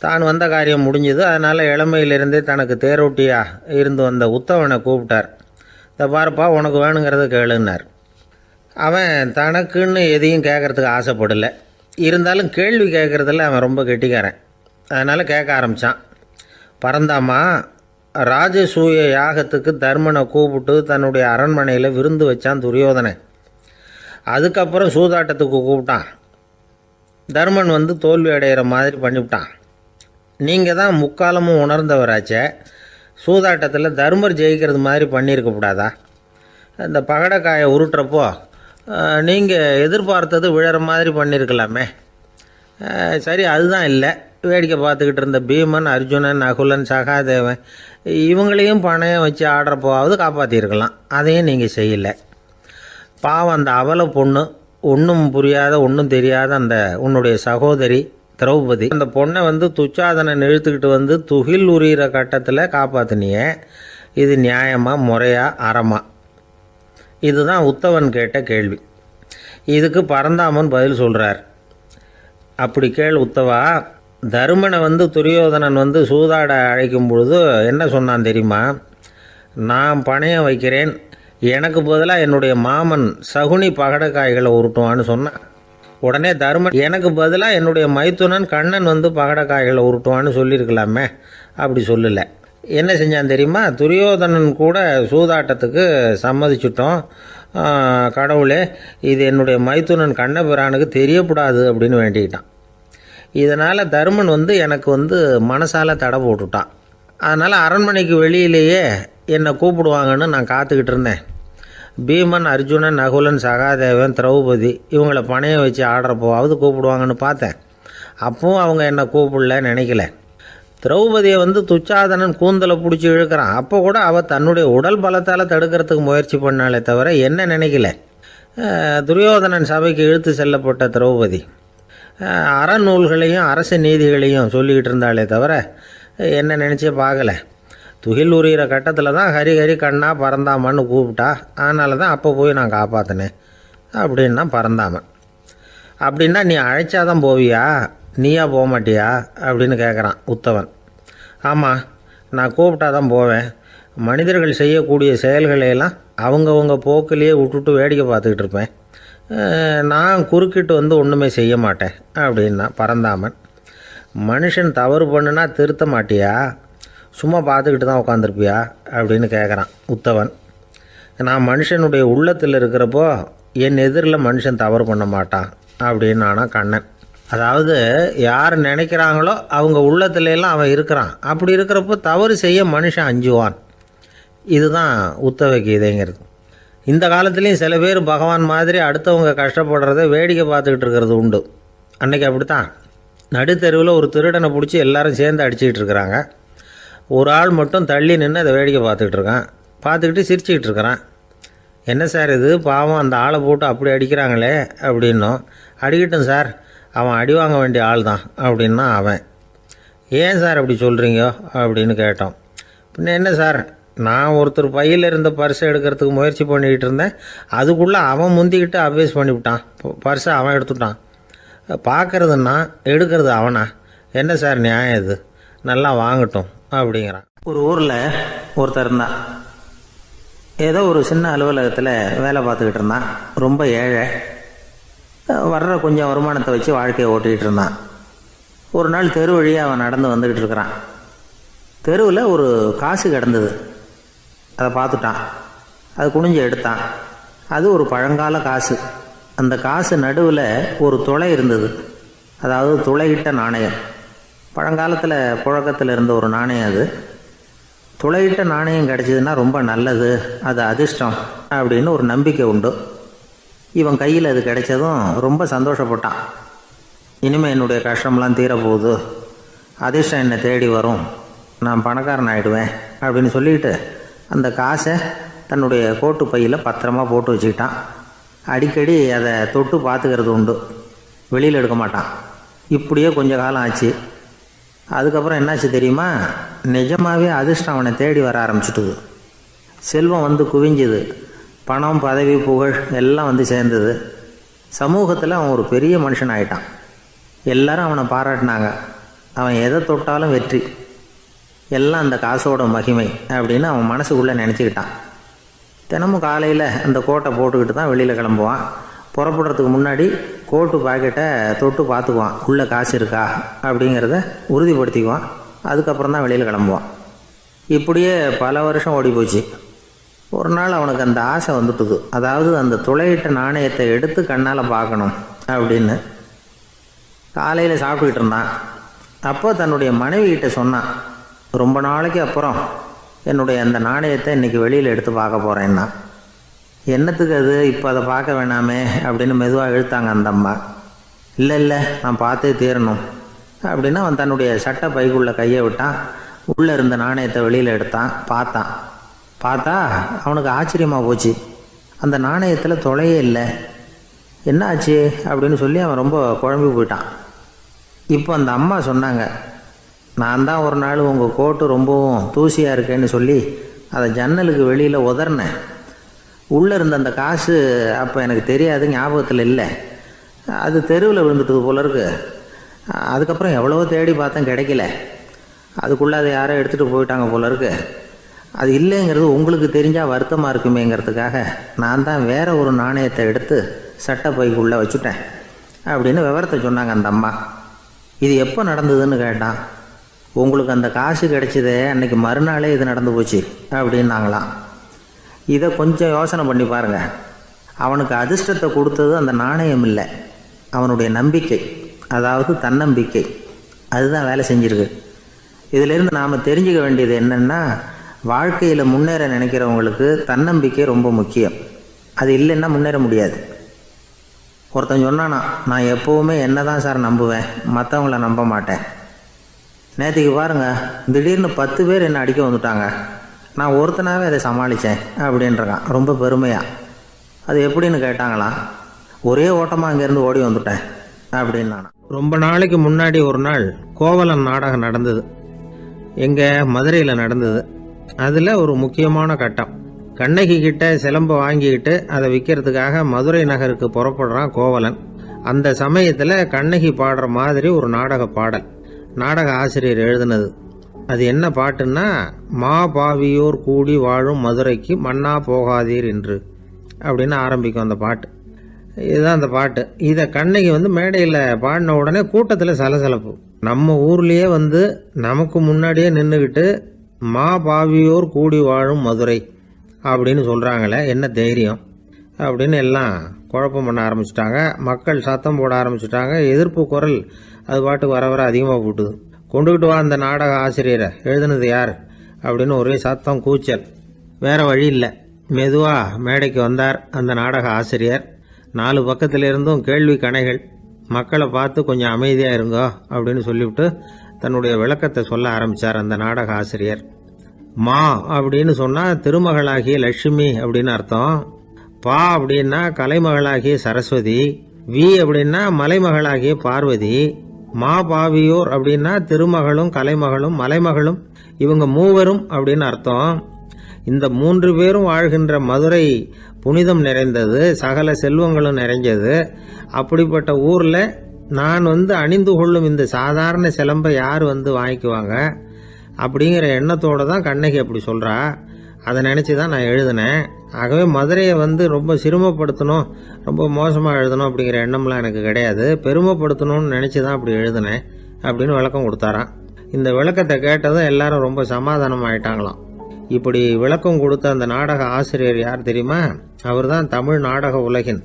தான் வந்த காரியம் முடிஞ்சது. அதனால் இளமையிலிருந்தே தனக்கு தேரோட்டியாக இருந்து வந்த உத்தவனை கூப்பிட்டார். இதை பாருப்பா, உனக்கு வேணுங்கிறத கேளுன்னார். அவன் தனக்குன்னு எதையும் கேட்குறதுக்கு ஆசைப்படலை. இருந்தாலும் கேள்வி கேட்குறதில் அவன் ரொம்ப கெட்டிக்காரன். அதனால் கேட்க ஆரம்பித்தான். பரந்தாமா, ராஜசூய யாகத்துக்கு தர்மனை கூப்பிட்டு தன்னுடைய அரண்மனையில் விருந்து வச்சான் துரியோதனை. அதுக்கப்புறம் சூதாட்டத்துக்கு கூப்பிட்டான். தர்மன் வந்து தோல்வி அடைகிற மாதிரி பண்ணிவிட்டான். நீங்கள் தான் முக்காலமும் உணர்ந்தவராச்சே, சூதாட்டத்தில் தர்மர் ஜெயிக்கிறது மாதிரி பண்ணியிருக்கக்கூடாதா? இந்த பகடைக்காயை உருட்டுறப்போ நீங்கள் எதிர்பார்த்தது விழற மாதிரி பண்ணியிருக்கலாமே. சரி, அதுதான் இல்லை. வேடிக்கை பார்த்துக்கிட்டு இருந்த பீமன், அர்ஜுனன், நகுலன், சகாதேவன் இவங்களையும் பணையம் வச்சு ஆடுறப்போவாவது காப்பாற்றிருக்கலாம். அதையும் நீங்கள் செய்யலை. பாவம் அந்த அவல பொண்ணு, ஒன்றும் புரியாத ஒன்றும் தெரியாத அந்த உன்னுடைய சகோதரி திரௌபதி, அந்த பொண்ணை வந்து துச்சாதனன் இழுத்துக்கிட்டு வந்து துகில் உரிகிற கட்டத்தில் காப்பாற்றினியே. இது நியாயமா, முறையா, அறமா? இதுதான் உத்தவன் கேட்ட கேள்வி. இதுக்கு பரந்தாமன் பதில் சொல்கிறார். அப்படி கேள் உத்தவா, தருமனை வந்து துரியோதனன் வந்து சூதாட அழைக்கும் பொழுது என்ன சொன்னான் தெரியுமா? நான் பணையம் வைக்கிறேன், எனக்கு பதிலாக என்னுடைய மாமன் சகுனி பகடைக்காய்களை உருட்டுவான்னு சொன்னான். உடனே தருமன் எனக்கு பதிலாக என்னுடைய மைத்துனன் கண்ணன் வந்து பகடைக்காய்களை உருட்டுவான்னு சொல்லியிருக்கலாமே. அப்படி சொல்லலை. என்ன செஞ்சான் தெரியுமா? துரியோதனன் கூட சூதாட்டத்துக்கு சம்மதிச்சிட்டோம், கடவுளே இது என்னுடைய மைத்துனன் கண்ணபிரானுக்கு தெரியக்கூடாது அப்படின்னு வேண்டிக்கிட்டான். இதனால் தருமன் வந்து எனக்கு வந்து மனசால் தடை போட்டுட்டான். அதனால் அரண்மனைக்கு வெளியிலேயே என்னை கூப்பிடுவாங்கன்னு நான் காத்துக்கிட்டு இருந்தேன். பீமன், அர்ஜுனன், நகுலன், சகாதேவன், திரௌபதி இவங்களை பணையம் வச்சு ஆடுறப்போவாவது கூப்பிடுவாங்கன்னு பார்த்தேன். அப்பவும் அவங்க என்னை கூப்பிடல, நினைக்கல. திரௌபதியை வந்து துச்சாதனன் கூந்தலை பிடிச்சி இழுக்கிறான். அப்போ கூட அவள் தன்னுடைய உடல் பலத்தால் தடுக்கிறதுக்கு முயற்சி பண்ணாலே தவிர என்ன நினைக்கல. துரியோதனன் சபைக்கு இழுத்து செல்லப்பட்ட திரௌபதி அறநூல்களையும் அரச நீதிகளையும் சொல்லிக்கிட்டு இருந்தாலே தவிர என்ன நினச்சே பார்க்கல. துகில் உரிகிற கட்டத்தில் தான் ஹரி ஹரி கண்ணா பரந்தாமன்னு கூப்பிட்டா. அதனால தான் அப்போ போய் நான் காப்பாற்றினேன் அப்படின்னா பரந்தாமன். அப்படின்னா நீ அழைச்சாதான் போவியா, நீயா போக மாட்டியா அப்படின்னு கேட்குறான் உத்தவன். ஆமாம், நான் கூப்பிட்டா தான் போவேன். மனிதர்கள் செய்யக்கூடிய செயல்களையெல்லாம் அவங்கவுங்க போக்கிலேயே விட்டுட்டு வேடிக்கை பார்த்துக்கிட்டு இருப்பேன். நான் குறுக்கிட்டு வந்து ஒன்றுமே செய்ய மாட்டேன் அப்படின்னா பரந்தாமன். மனுஷன் தவறு பண்ணுனா திருத்த மாட்டியா, சும்மா பார்த்துக்கிட்டு தான் உட்காந்துருப்பியா அப்படின்னு கேட்குறான் உத்தவன். நான் மனுஷனுடைய உள்ளத்தில் இருக்கிறப்போ என் எதிரில் மனுஷன் தவறு பண்ண மாட்டான் அப்படின்னு ஆனால் கண்ணன். அதாவது யார் நினைக்கிறாங்களோ அவங்க உள்ளத்துலலாம் அவன் இருக்கிறான். அப்படி இருக்கிறப்போ தவறு செய்ய மனுஷன் அஞ்சுவான். இதுதான் உத்தவ கீதைங்கிறது. இந்த காலத்துலேயும் சில பேர் பகவான் மாதிரி அடுத்தவங்க கஷ்டப்படுறத வேடிக்கை பார்த்துக்கிட்டு இருக்கிறது உண்டு. அன்னைக்கு அப்படித்தான். நடுத்தெருவில் ஒரு திருடனை பிடிச்சி எல்லாரும் சேர்ந்து அடிச்சுக்கிட்டு இருக்கிறாங்க. ஒரு ஆள் மட்டும் தள்ளி நின்று அதை வேடிக்கை பார்த்துக்கிட்டு இருக்கான். பார்த்துக்கிட்டு சிரிச்சுக்கிட்டு இருக்கிறான். என்ன சார் இது, பாவம் அந்த ஆளை போட்டு அப்படி அடிக்கிறாங்களே அப்படின்னும். அடிக்கட்டும் சார், அவன் அடி வாங்க வேண்டிய ஆள் தான் அப்படின்னா அவன். ஏன் சார் அப்படி சொல்கிறீங்க அப்படின்னு கேட்டோம். பின்ன என்ன சார், நான் ஒருத்தர் பையில் இருந்த பர்ஸை எடுக்கிறதுக்கு முயற்சி பண்ணிக்கிட்டு இருந்தேன். அதுக்குள்ளே அவன் முந்திக்கிட்டு அபேஸ் பண்ணிவிட்டான். பர்ஸை அவன் எடுத்துட்டான். பார்க்கறதுன்னா எடுக்கிறது அவனா? என்ன சார் நியாயம் இது? நல்லா வாங்கட்டும் அப்படிங்கிறான். ஒரு ஊரில் ஒருத்தர் இருந்தான். ஏதோ ஒரு சின்ன அலுவலகத்தில் வேலை பார்த்துக்கிட்டு இருந்தான். ரொம்ப ஏழை. வர்ற கொஞ்சம் வருமானத்தை வச்சு வாழ்க்கையை ஓட்டிகிட்டு இருந்தான். ஒரு நாள் தெரு வழியாக அவன் நடந்து வந்துக்கிட்டு இருக்கிறான். தெருவில் ஒரு காசு கிடந்தது. அதை பார்த்துட்டான். அது குனிஞ்சு எடுத்தான். அது ஒரு பழங்கால காசு. அந்த காசு நடுவில் ஒரு துளை இருந்தது. அதாவது துளையிட்ட நாணயம். பழங்காலத்தில் புழக்கத்தில் இருந்த ஒரு நாணயம் அது. துளையிட்ட நாணயம் கிடச்சிதுன்னா ரொம்ப நல்லது, அது அதிர்ஷ்டம் அப்படின்னு ஒரு நம்பிக்கை உண்டு. இவன் கையில் அது கிடைச்சதும் ரொம்ப சந்தோஷப்பட்டான். இனிமேல் என்னுடைய கஷ்டம்லாம் தீரப்போகுது, அதிர்ஷ்டம் என்னை தேடி வரும், நான் பணக்காரன் ஆகிடுவேன் அப்படின்னு சொல்லிட்டு அந்த காசை தன்னுடைய கோட்டு பையில் பத்திரமா போட்டு வச்சுக்கிட்டான். அடிக்கடி அதை தொட்டு பார்த்துக்கிறது உண்டு, வெளியில் எடுக்க மாட்டான். இப்படியே கொஞ்ச காலம் ஆச்சு. அதுக்கப்புறம் என்னாச்சு தெரியுமா? நிஜமாகவே அதிர்ஷ்டம் அவனை தேடி வர ஆரம்பிச்சுட்டுது. செல்வம் வந்து குவிஞ்சுது. பணம், பதவி, புகழ் எல்லாம் வந்து சேர்ந்தது. சமூகத்தில் அவன் ஒரு பெரிய மனுஷன் ஆகிட்டான். எல்லாரும் அவனை பாராட்டினாங்க. அவன் எதை தொட்டாலும் வெற்றி, எல்லாம் அந்த காசோட மகிமை அப்படின்னு அவன் மனசுக்குள்ளே நினச்சிக்கிட்டான். தினமும் காலையில் அந்த கோட்டை போட்டுக்கிட்டு தான் வெளியில் கிளம்புவான். புறப்படுறதுக்கு முன்னாடி கோட்டு பாக்கெட்டை தொட்டு பார்த்துக்குவான், உள்ளே காசு இருக்கா அப்படிங்கிறத உறுதிப்படுத்திக்குவான். அதுக்கப்புறம் தான் வெளியில் கிளம்புவான். இப்படியே பல வருஷம் ஓடி போச்சு. ஒரு நாள் அவனுக்கு அந்த ஆசை வந்துட்டுது. அதாவது அந்த துளையிட்ட நாணயத்தை எடுத்து கண்ணால் பார்க்கணும் அப்படின்னு. காலையில் சாப்பிட்டுக்கிட்டு இருந்தான். அப்போ தன்னுடைய மனைவிகிட்ட சொன்னான், ரொம்ப நாளைக்கு அப்புறம் என்னுடைய அந்த நாணயத்தை இன்றைக்கி வெளியில் எடுத்து பார்க்க போகிறேன்னா. என்னத்துக்கு அது, இப்போ அதை பார்க்க வேணாமே அப்படின்னு மெதுவாக இழுத்தாங்க அந்த அம்மா. இல்லை நான் பார்த்தே தீரணும் அப்படின்னு அவன் தன்னுடைய சட்டை பைக்குள்ளே கையை விட்டான். உள்ளே இருந்த நாணயத்தை வெளியில் எடுத்தான். பார்த்தா அவனுக்கு ஆச்சரியமாக போச்சு. அந்த நாணயத்தில் தொலையே இல்லை. என்ன ஆச்சு அப்படின்னு சொல்லி அவன் ரொம்ப குழம்பி போயிட்டான். இப்போ அந்த அம்மா சொன்னாங்க, நான் தான் ஒரு நாள் உங்கள் கோட்டு ரொம்பவும் தூசியாக இருக்கேன்னு சொல்லி அதை ஜன்னலுக்கு வெளியில் உதறினேன். உள்ளே இருந்த அந்த காசு அப்போ எனக்கு தெரியாது, ஞாபகத்தில் இல்லை. அது தெருவில் விழுந்துட்டது போல இருக்கு. அதுக்கப்புறம் எவ்வளவோ தேடி பார்த்தேன், கிடைக்கல. அதுக்குள்ளே அதை யாரோ எடுத்துகிட்டு போயிட்டாங்க போல இருக்கு. அது இல்லைங்கிறது உங்களுக்கு தெரிஞ்சால் வருத்தமாக இருக்குமேங்கிறதுக்காக நான் தான் வேறு ஒரு நாணயத்தை எடுத்து சட்டை பைக்குள்ளே வச்சுட்டேன் அப்படின்னு விவரத்தை சொன்னாங்க அந்த அம்மா. இது எப்போ நடந்ததுன்னு கேட்டான். உங்களுக்கு அந்த காசு கிடைச்சதே அன்னைக்கு மறுநாளே இது நடந்து போச்சு அப்படின்னாங்களாம். இதை கொஞ்சம் யோசனை பண்ணி பாருங்கள். அவனுக்கு அதிர்ஷ்டத்தை கொடுத்தது அந்த நாணயம் இல்லை, அவனுடைய நம்பிக்கை, அதாவது தன்னம்பிக்கை. அதுதான் வேலை செஞ்சிருக்கு. இதிலிருந்து நாம் தெரிஞ்சுக்க வேண்டியது என்னென்னா, வாழ்க்கையில் முன்னேற நினைக்கிறவங்களுக்கு தன்னம்பிக்கை ரொம்ப முக்கியம். அது இல்லைன்னா முன்னேற முடியாது. ஒருத்தன் சொன்னானா, நான் எப்போவுமே என்ன தான் சார் நம்புவேன், மற்றவங்கள நம்ப மாட்டேன். நேற்றுக்கு பாருங்கள், திடீர்னு 10 பேர் என்னை அடிக்க வந்துட்டாங்க, நான் ஒருத்தனாகவே அதை சமாளித்தேன் அப்படின்றான் ரொம்ப பெருமையாக. அது எப்படின்னு கேட்டாங்களாம். ஒரே ஓட்டமாக அங்கேருந்து ஓடி வந்துட்டேன் அப்படின்னு. ரொம்ப நாளைக்கு முன்னாடி ஒரு நாள் கோவலன் நாடகம் நடந்தது. எங்கள் மதுரையில் நடந்தது. அதில் ஒரு முக்கியமான கட்டம், கண்ணகி கிட்ட சிலம்பை வாங்கிக்கிட்டு அதை விற்கிறதுக்காக மதுரை நகருக்கு புறப்படுறான் கோவலன். அந்த சமயத்தில் கண்ணகி பாடுற மாதிரி ஒரு நாடக பாடல், நாடக ஆசிரியர் எழுதினது. அது என்ன பாட்டுன்னா, மா பாவியோர் கூடி வாழும் மதுரைக்கு மன்னா போகாதீர் என்று அப்படின்னு ஆரம்பிக்கும் அந்த பாட்டு. இதுதான் அந்த பாட்டு. இதை கண்ணகி மேடையில் பாடின உடனே கூட்டத்தில் சலசலப்பு. நம்ம ஊர்லேயே நமக்கு முன்னாடியே நின்றுக்கிட்டு மா பாவியோர் கூடி வாழும் மதுரை அப்படின்னு சொல்கிறாங்களே, என்ன தைரியம் அப்படின்னு எல்லாம் குழப்பம் பண்ண ஆரம்பிச்சிட்டாங்க. மக்கள் சத்தம் போட ஆரம்பிச்சிட்டாங்க. எதிர்ப்பு குரல் அது பாட்டுக்கு வர வர அதிகமாக போட்டுது. கொண்டுக்கிட்டு வா அந்த நாடக ஆசிரியரை, எழுதுனது யார் அப்படின்னு ஒரே சத்தம், கூச்சல். வேறு வழி இல்லை. மெதுவாக மேடைக்கு வந்தார் அந்த நாடக ஆசிரியர். 4 பக்கத்தில் இருந்தும் கேள்வி கணைகள். மக்களை பார்த்து கொஞ்சம் அமைதியாக இருங்கோ அப்படின்னு சொல்லிவிட்டு தன்னுடைய விளக்கத்தை சொல்ல ஆரம்பித்தார் அந்த நாடக ஆசிரியர். மா அப்படின்னு சொன்னால் திருமகளாகிய லட்சுமி அப்படின்னு அர்த்தம். பா அப்படின்னா கலைமகளாகிய சரஸ்வதி. வி அப்படின்னா மலைமகளாகிய பார்வதி. மா பாவியோர் அப்படின்னா திருமகளும் கலைமகளும் மலைமகளும், இவங்க மூவரும் அப்படின்னு அர்த்தம். இந்த 3 பேரும் வாழ்கின்ற மதுரை புனிதம் நிறைந்தது, சகல செல்வங்களும் நிறைஞ்சது. அப்படிப்பட்ட ஊரில் நான் அணிந்து கொள்ளும் இந்த சாதாரண சிலம்பை யார் வாங்கிக்குவாங்க அப்படிங்கிற எண்ணத்தோடு தான் கண்ணகி அப்படி சொல்கிறா. அதை நினச்சி தான் நான் எழுதினேன். ஆகவே மதுரையை ரொம்ப சிரமப்படுத்தணும், ரொம்ப மோசமாக எழுதணும் அப்படிங்கிற எண்ணம்லாம் எனக்கு கிடையாது. பெருமைப்படுத்தணும்னு நினச்சி தான் அப்படி எழுதினேன் அப்படின்னு விளக்கம் கொடுத்தாராம். இந்த விளக்கத்தை கேட்டதும் எல்லாரும் ரொம்ப சமாதானம் ஆயிட்டாங்களாம். இப்படி விளக்கம் கொடுத்த அந்த நாடக ஆசிரியர் யார் தெரியுமா? அவர் தான் தமிழ் நாடக உலகின்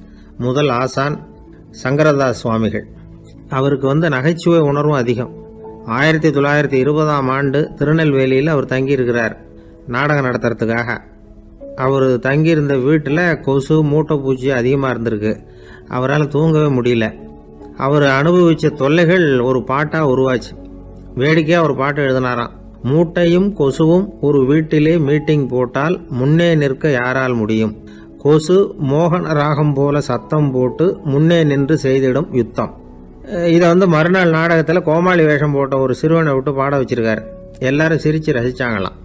முதல் ஆசான் சங்கரதாஸ் சுவாமிகள். அவருக்கு நகைச்சுவை உணர்வும் அதிகம். 1920ஆம் ஆண்டு திருநெல்வேலியில் அவர் தங்கியிருக்கிறார் நாடகம் நடத்துறதுக்காக. அவர் தங்கியிருந்த வீட்டில் கொசு மூட்டை பூச்சி அதிகமாக இருந்திருக்கு. அவரால் தூங்கவே முடியல. அவர் அனுபவித்த தொல்லைகள் ஒரு பாட்டாக உருவாச்சு. வேடிக்கையாக ஒரு பாட்டு எழுதினாராம். மூட்டையும் கொசுவும் ஒரு வீட்டிலே மீட்டிங் போட்டால் முன்னே நிற்க யாரால் முடியும்? கொசு மோகன ராகம் போல சத்தம் போட்டு முன்னே நின்று செய்திடும் யுத்தம். இதை மறுநாள் நாடகத்தில் கோமாளி வேஷம் போட்ட ஒரு சிறுவனை விட்டு பாட வச்சிருக்காரு. எல்லாரும் சிரித்து ரசிச்சாங்களாம்.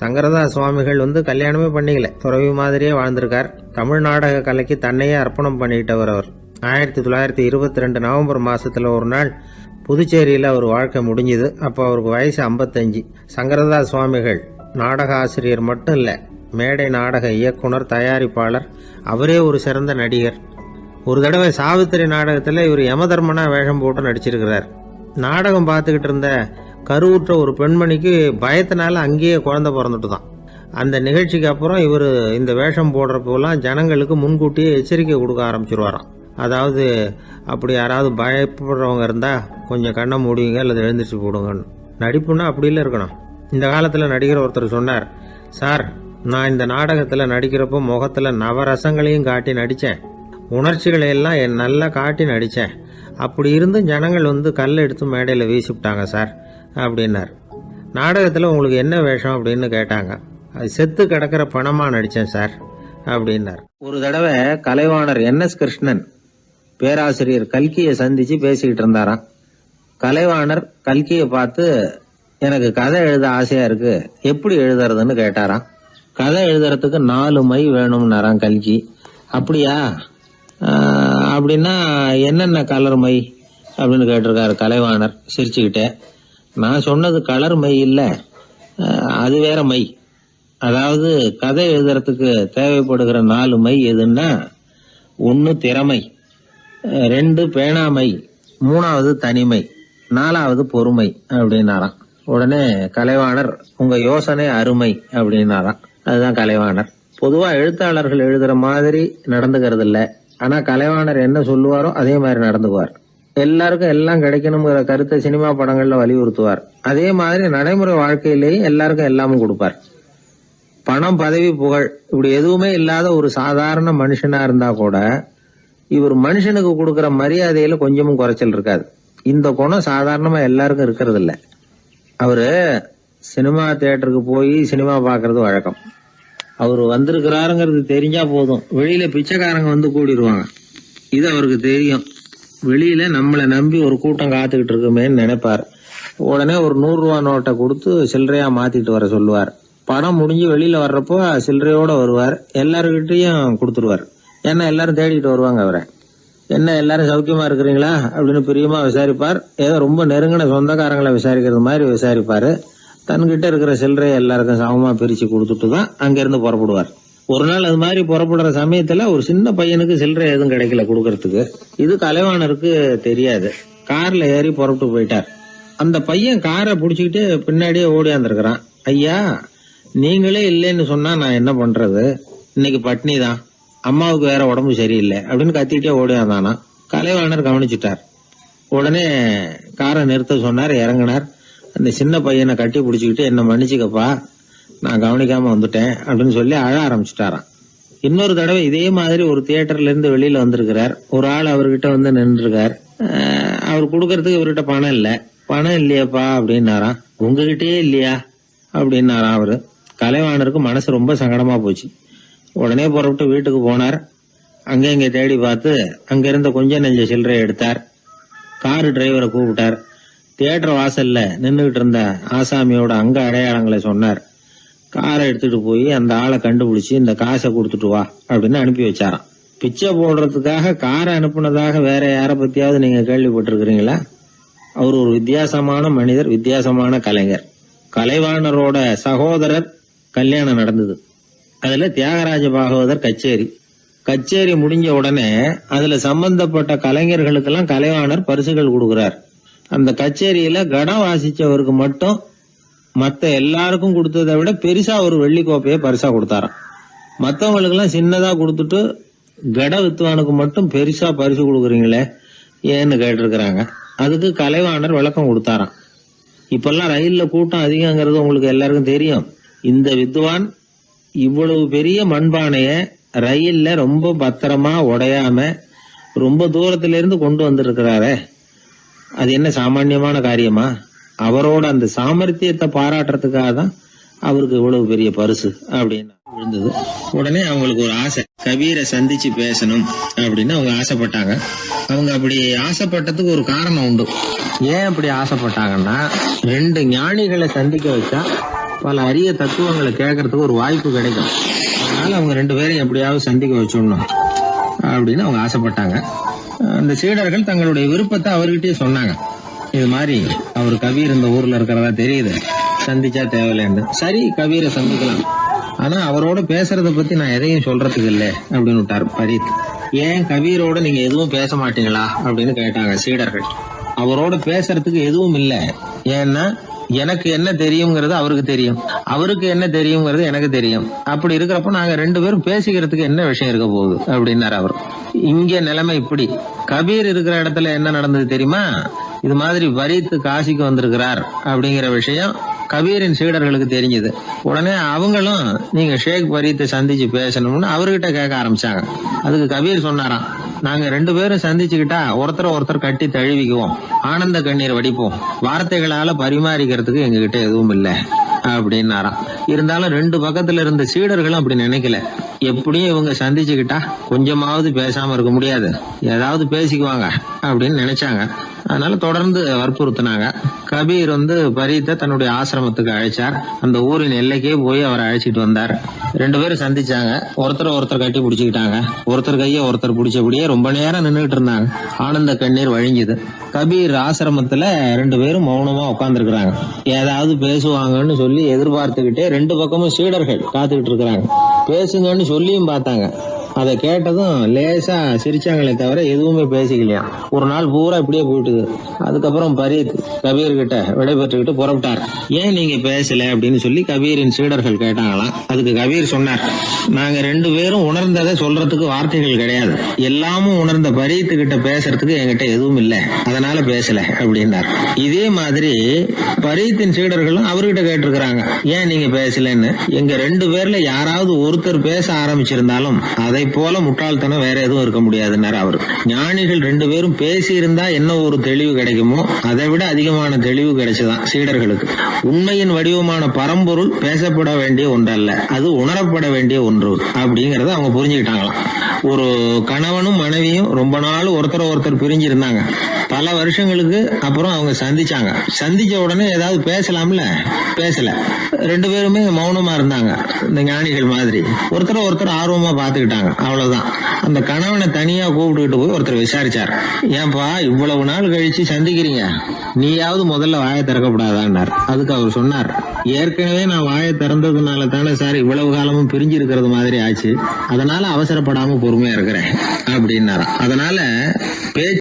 சங்கரதாஸ் சுவாமிகள் கல்யாணமே பண்ணிக்கல, துறவி மாதிரியே வாழ்ந்திருக்கார். தமிழ் நாடக கலைக்கு தன்னையே அர்ப்பணம் பண்ணிட்டவர் அவர். 1922 நவம்பர் மாதத்தில் ஒரு நாள் புதுச்சேரியில் அவர் வாழ்க்கை முடிஞ்சுது. அப்போ அவருக்கு வயசு 55. சங்கரதாஸ் சுவாமிகள் நாடக ஆசிரியர் மட்டும் இல்லை, மேடை நாடக இயக்குனர், தயாரிப்பாளர். அவரே ஒரு சிறந்த நடிகர். ஒரு தடவை சாவித்திரி நாடகத்தில் இவர் யமதர்மனா வேஷம் போட்டு நடிச்சிருக்கிறார். நாடகம் பார்த்துக்கிட்டு இருந்த கருவுற்ற ஒரு பெண்மணிக்கு பயத்தினால அங்கேயே குழந்தை பிறந்துட்டு தான். அந்த நிகழ்ச்சிக்கு அப்புறம் இவர் இந்த வேஷம் போடுறப்போலாம் ஜனங்களுக்கு முன்கூட்டியே எச்சரிக்கை கொடுக்க ஆரம்பிச்சிருவாராம். அதாவது அப்படி யாராவது பயப்படுறவங்க இருந்தால் கொஞ்சம் கண்ணை மூடிங்க அல்லது எழுந்திரிச்சு போடுங்கன்னு. நடிப்புன்னா அப்படிலாம் இருக்கணும். இந்த காலத்தில் நடிகர் ஒருத்தர் சொன்னார், சார் நான் இந்த நாடகத்தில் நடிக்கிறப்போ முகத்தில் நவரசங்களையும் காட்டி நடித்தேன், உணர்ச்சிகளை எல்லாம் நல்லா காட்டி நடித்தேன். அப்படி இருந்தும் ஜனங்கள் கல்லை எடுத்து மேடையில் வீசிவிட்டாங்க சார் அப்படின்னார். நாடகத்தில் உங்களுக்கு என்ன வேஷம் அப்படின்னு கேட்டாங்க. அது செத்து கிடக்கிற பணமாக நடித்தேன் சார் அப்படின்னார். ஒரு தடவை கலைவாணர் NS கிருஷ்ணன் பேராசிரியர் கல்கியை சந்திச்சு பேசிக்கிட்டு இருந்தாராம். கலைவாணர் கல்கியை பார்த்து, எனக்கு கதை எழுத ஆசையா இருக்கு, எப்படி எழுதுறதுன்னு கேட்டாராம். கதை எழுதுறதுக்கு 4 மை வேணும்னாராம் கல்கி. அப்படியா, அப்படின்னா என்னென்ன கலர் மை அப்படின்னு கேட்டிருக்காரு கலைவாணர் சிரிச்சுக்கிட்டே. நான் சொன்னது கலர் மை இல்லை, அது வேற மை. அதாவது கதை எழுதுறதுக்கு தேவைப்படுகிற 4 மை எதுன்னா, 1 திறமை, 2 பேணாமை, 3வது தனிமை, 4வது பொறுமை அப்படின்னாராம். உடனே கலைவாணர், உங்க யோசனை அருமை அப்படின்னாராம். அதுதான் கலைவாணர். பொதுவா எழுத்தாளர்கள் எழுதுற மாதிரி நடந்துக்கிறது இல்லை. ஆனா கலைவாணர் என்ன சொல்லுவாரோ அதே மாதிரி நடந்துக்குவார். எல்லாருக்கும் எல்லாம் கிடைக்கணுங்கிற கருத்தை சினிமா படங்கள்ல வலியுறுத்துவார். அதே மாதிரி நடைமுறை வாழ்க்கையிலேயும் எல்லாருக்கும் எல்லாமும் கொடுப்பார். பணம், பதவி, புகழ் இப்படி எதுவுமே இல்லாத ஒரு சாதாரண மனுஷனா இருந்தா கூட இவர் மனுஷனுக்கு கொடுக்கற மரியாதையில கொஞ்சமும் குறைச்சல் இருக்காது. இந்த குணம் சாதாரணமா எல்லாருக்கும் இருக்கிறது இல்ல. அவரு சினிமா தியேட்டருக்கு போய் சினிமா பாக்குறது வழக்கம். அவரு வந்திருக்கிறாருங்கிறது தெரிஞ்சா போதும், வெளியில பிச்சைக்காரங்க கூடிடுவாங்க. இது அவருக்கு தெரியும். வெளியில நம்மளை நம்பி ஒரு கூட்டம் காத்துக்கிட்டு இருக்குமேன்னு நினைப்பார். உடனே ஒரு 100 ரூபா நோட்டை கொடுத்து சில்லறையா மாத்திட்டு வர சொல்லுவார். படம் முடிஞ்சு வெளியில வர்றப்போ சில்லறையோட வருவார். எல்லாருக்கிட்டையும் கொடுத்துருவார். ஏன்னா எல்லாரும் தேடிட்டு வருவாங்க அவரை. என்ன எல்லாரும் சௌக்கியமா இருக்கிறீங்களா அப்படின்னு பிரியமா விசாரிப்பார். ஏதோ ரொம்ப நெருங்கின சொந்தக்காரங்களை விசாரிக்கிறது மாதிரி விசாரிப்பாரு. தன்கிட்ட இருக்கிற சில்லறையை எல்லாருக்கும் சமமா பிரிச்சு கொடுத்துட்டு தான் அங்கிருந்து புறப்படுவார். ஒரு நாள் அது மாதிரி புறப்படுற சமயத்துல ஒரு சின்ன பையனுக்கு சில்லறை எதுவும் கிடைக்கல கொடுக்கறதுக்கு. இது கலைவாணருக்கு தெரியாது. கார்ல ஏறி புறப்பட்டு போயிட்டார். அந்த பையன் காரை புடிச்சுக்கிட்டு பின்னாடியே ஓடியாந்துருக்கிறான். ஐயா, நீங்களே இல்லைன்னு சொன்னா நான் என்ன பண்றது? இன்னைக்கு பட்னி தான், அம்மாவுக்கு வேற உடம்பு சரியில்லை அப்படின்னு கத்திக்கிட்டே ஓடியாந்தானா. கலைவாணர் கவனிச்சுட்டார். உடனே காரை நிறுத்த சொன்னார். இறங்கினார். அந்த சின்ன பையனை கட்டி பிடிச்சிக்கிட்டு, என்ன மன்னிச்சுக்கப்பா, நான் கவனிக்காம வந்துட்டேன் அப்படின்னு சொல்லி அழ ஆரம்பிச்சுட்டாராம். இன்னொரு தடவை இதே மாதிரி ஒரு தியேட்டர்ல இருந்து வெளியில வந்திருக்கிறார். ஒரு ஆள் அவர்கிட்ட வந்து நின்றுருக்கார். அவர் கொடுக்கறதுக்கு இவர்கிட்ட பணம் இல்ல. பணம் இல்லையாப்பா அப்படின்னாராம். உங்ககிட்டயே இல்லையா அப்படின்னாராம் அவரு. கலைவாணருக்கு மனசு ரொம்ப சங்கடமா போச்சு. உடனே புறப்பட்டு வீட்டுக்கு போனார். அங்க இங்க தேடி பார்த்து அங்க இருந்த கொஞ்சம் நெஞ்ச சில்லறை எடுத்தார். காரு டிரைவரை கூப்பிட்டார். தியேட்டர் வாசல்ல நின்றுகிட்டு இருந்த ஆசாமியோட அங்க அடையாளங்களை சொன்னார். காரை எடுத்துட்டு போய் அந்த ஆளை கண்டுபிடிச்சு இந்த காசை கொடுத்துட்டு வா அப்படின்னு அனுப்பி வச்சாராம். பிச்சை போடுறதுக்காக காரை அனுப்புனதாக வேற யாரை பத்தியாவது நீங்க கேள்விப்பட்டிருக்கிறீங்களா? அவர் ஒரு வித்தியாசமான மனிதர், வித்தியாசமான கலைஞர். கலைவாணரோட சகோதரர் கல்யாணம் நடந்தது. அதுல தியாகராஜ பாகவதர் கச்சேரி முடிஞ்ச உடனே அதுல சம்பந்தப்பட்ட கலைஞர்களுக்கெல்லாம் கலைவாணர் பரிசுகள் கொடுக்கிறார். அந்த கச்சேரியில கடம் வாசிச்சவருக்கு மட்டும் மத்த எல்லாருக்கும் கொடுத்ததை விட பெருசா ஒரு வெள்ளி கோப்பையை பரிசா கொடுத்தாராம். மத்தவங்களுக்கு எல்லாம் சின்னதா கொடுத்துட்டு கட வித்துவானுக்கு மட்டும் பெருசா பரிசு கொடுக்குறீங்களே ஏன்னு கேட்டிருக்கிறாங்க. அதுக்கு கலைவாணர் விளக்கம் கொடுத்தாராம். இப்பெல்லாம் ரயில்ல கூட்டம் அதிகங்கிறது உங்களுக்கு எல்லாருக்கும் தெரியும். இந்த வித்வான் இவ்வளவு பெரிய மண்பானைய ரயில்ல ரொம்ப பத்திரமா உடையாம ரொம்ப தூரத்துல இருந்து கொண்டு வந்திருக்கிறாரே, அது என்ன சாமான்யமான காரியமா? அவரோட அந்த சாமர்த்தியத்தை பாராட்டுறதுக்காக தான் அவருக்கு இவ்வளவு பெரிய பரிசு அப்படின்னு விழுந்தது. உடனே அவங்களுக்கு ஒரு ஆசை, கபீரை சந்திச்சு பேசணும் அப்படின்னு அவங்க ஆசைப்பட்டாங்க. அவங்க அப்படி ஆசைப்பட்டதுக்கு ஒரு காரணம் உண்டு. ஏன் அப்படி ஆசைப்பட்டாங்கன்னா, 2 ஞானிகளை சந்திக்க வச்சா பல அரிய தத்துவங்களை கேட்கறதுக்கு ஒரு வாய்ப்பு கிடைக்கும். அதனால அவங்க 2 பேரையும் எப்படியாவது சந்திக்க வச்சிடணும் அப்படின்னு அவங்க ஆசைப்பட்டாங்க. அந்த சீடர்கள் தங்களுடைய விருப்பத்தை அவர்கிட்டயே சொன்னாங்க. இது மாதிரி அவர் கபீர் இந்த ஊர்ல இருக்கிறதா தெரியுது, சந்திச்சா தேவையில்லைன்னு. சரி, கபீரை சந்திக்கலாம், ஆனா அவரோட பேசுறத பத்தி நான் எதையும் சொல்றதுக்கு இல்லை அப்படின்னு விட்டார் பரீத். ஏன் கபீரோட நீங்க எதுவும் பேச மாட்டீங்களா அப்படின்னு கேட்டாங்க சீடர்கள். அவரோட பேசுறதுக்கு எதுவும் இல்லை. ஏன்னா எனக்கு என்ன தெரியுங்கிறது அவருக்கு தெரியும், அவருக்கு என்ன தெரியுங்கிறது எனக்கு தெரியும். அப்படி இருக்கிறப்ப நாங்க 2 பேரும் பேசிக்கிறதுக்கு என்ன விஷயம் இருக்க போகுது அப்படின்னாரு அவர். இங்க நிலைமை இப்படி. கபீர் இருக்கிற இடத்துல என்ன நடந்தது தெரியுமா? இது மாதிரி பரீத் காசிக்கு வந்திருக்கிறார் அப்படிங்கிற விஷயம் கபீரின் சீடர்களுக்கு தெரிஞ்சது. உடனே அவங்களும் நீங்க ஷேக் பரீத்தை சந்திச்சு பேசணும்னு அவர்கிட்ட கேட்க ஆரம்பிச்சாங்க. அதுக்கு கபீர் சொன்னாராம், நாங்க 2 பேரும் சந்திச்சுக்கிட்டா ஒருத்தர் கட்டி தழுவிக்குவோம், ஆனந்த கண்ணீர் வடிப்போம், வார்த்தைகளால பரிமாறிக்கிறதுக்கு எங்ககிட்ட எதுவும் இல்லை அப்படின்னாராம். இருந்தாலும் 2 பக்கத்துல இருந்த சீடர்களும் அப்படி நினைக்கல. எப்படியும் இவங்க சந்திச்சுக்கிட்டா கொஞ்சமாவது பேசாம இருக்க முடியாது, ஏதாவது பேசிக்குவாங்க அப்படின்னு நினைச்சாங்க. அதனால தொடர்ந்து வற்புறுத்தினாங்க. கபீர் பரீத்தை தன்னுடைய ஆசிரமத்துக்கு அழைச்சார். அந்த ஊரின் எல்லைக்கே போய் அவரை அழைச்சிட்டு வந்தார். 2 பேரும் சந்திச்சாங்க. ஒருத்தர் கட்டி பிடிச்சுக்கிட்டாங்க. ஒருத்தர் கைய ஒருத்தர் பிடிச்சபடியே ரொம்ப நேரம் நின்றுட்டு இருந்தாங்க. ஆனந்த கண்ணீர் வழிஞ்சுது. கபீர் ஆசிரமத்துல 2 பேரும் மௌனமா உட்கார்ந்துருக்காங்க. ஏதாவது பேசுவாங்கன்னு சொல்லி எதிர்பார்த்துக்கிட்டே 2 பக்கமும் சீடர்கள் காத்துக்கிட்டு இருக்கிறாங்க. பேசுங்கன்னு சொல்லியும் பார்த்தாங்க. அதை கேட்டதும் லேசா சிரிச்சாங்களே தவிர எதுவுமே பேசிக்கலையாம். ஒரு நாள் பூரா இப்படியே போயிட்டுது. அதுக்கப்புறம் பரீத் கபீர் கிட்ட விடைபெற்றுக்கிட்டு புறப்பட்டார். ஏன் நீங்க பேசல அப்படின்னு சொல்லி கபீரின் சீடர்கள் கேட்டாங்களாம். அதுக்கு கபீர் சொன்னார், நாங்க 2 பேரும் உணர்ந்ததை சொல்றதுக்கு வார்த்தைகள் கிடையாது. எல்லாமும் உணர்ந்த பரீத்து கிட்ட பேசுறதுக்கு என்கிட்ட எதுவும் இல்லை, அதனால பேசல அப்படின்னார். இதே மாதிரி பரீத்தின் சீடர்களும் அவர்கிட்ட கேட்டிருக்கிறாங்க, ஏன் நீங்க பேசலன்னு. எங்க 2 பேர்ல யாராவது ஒருத்தர் பேச ஆரம்பிச்சிருந்தாலும் அதை போல முட்டாள்தனம் வேற எதுவும் இருக்க முடியாதுன்னாரு அவரு. ஞானிகள் 2 பேரும் பேசி இருந்தா என்ன ஒரு தெளிவு கிடைக்குமோ அதை விட அதிகமான தெளிவு கிடைச்சதான் சீடர்களுக்கு. உண்மையின் வடிவமான பரம்பொருள் பேசப்பட வேண்டிய ஒன்றல்ல, அது உணரப்பட வேண்டிய ஒன்று அப்படிங்கறத அவங்க புரிஞ்சுக்கிட்டாங்களாம். ஒரு கணவனும் மனைவியும் ரொம்ப நாள் ஒருத்தர் பிரிஞ்சிருந்தாங்க. பல வருஷங்களுக்கு அப்புறம் அவங்க சந்திச்ச உடனே ஏதாவது பேசலாம்ல, பேசல. 2 பேருமே மௌனமா இருந்தாங்க. இந்த ஞானிகள் மாதிரி ஒருத்தர் ஆர்வமா பாத்துக்கிட்டாங்க, அவ்வளவுதான். அந்த கணவனை தனியா கூப்பிட்டுக்கிட்டு போய் ஒருத்தர் விசாரிச்சார், ஏன்பா இவ்வளவு நாள் கழிச்சு சந்திக்கிறீங்க, நீயாவது முதல்ல வாயை திறக்கப்படாதான்னார். அதுக்கு அவர் சொன்னார், ஏற்கனவே நான் வாயை திறந்ததுனால தானே சார் இவ்வளவு காலமும் பிரிஞ்சு இருக்கிறது மாதிரி ஆச்சு, அதனால அவசரப்படாம பொறுமையா இருக்கிறேன் அப்படின்னாராம். அதனால பேச்சு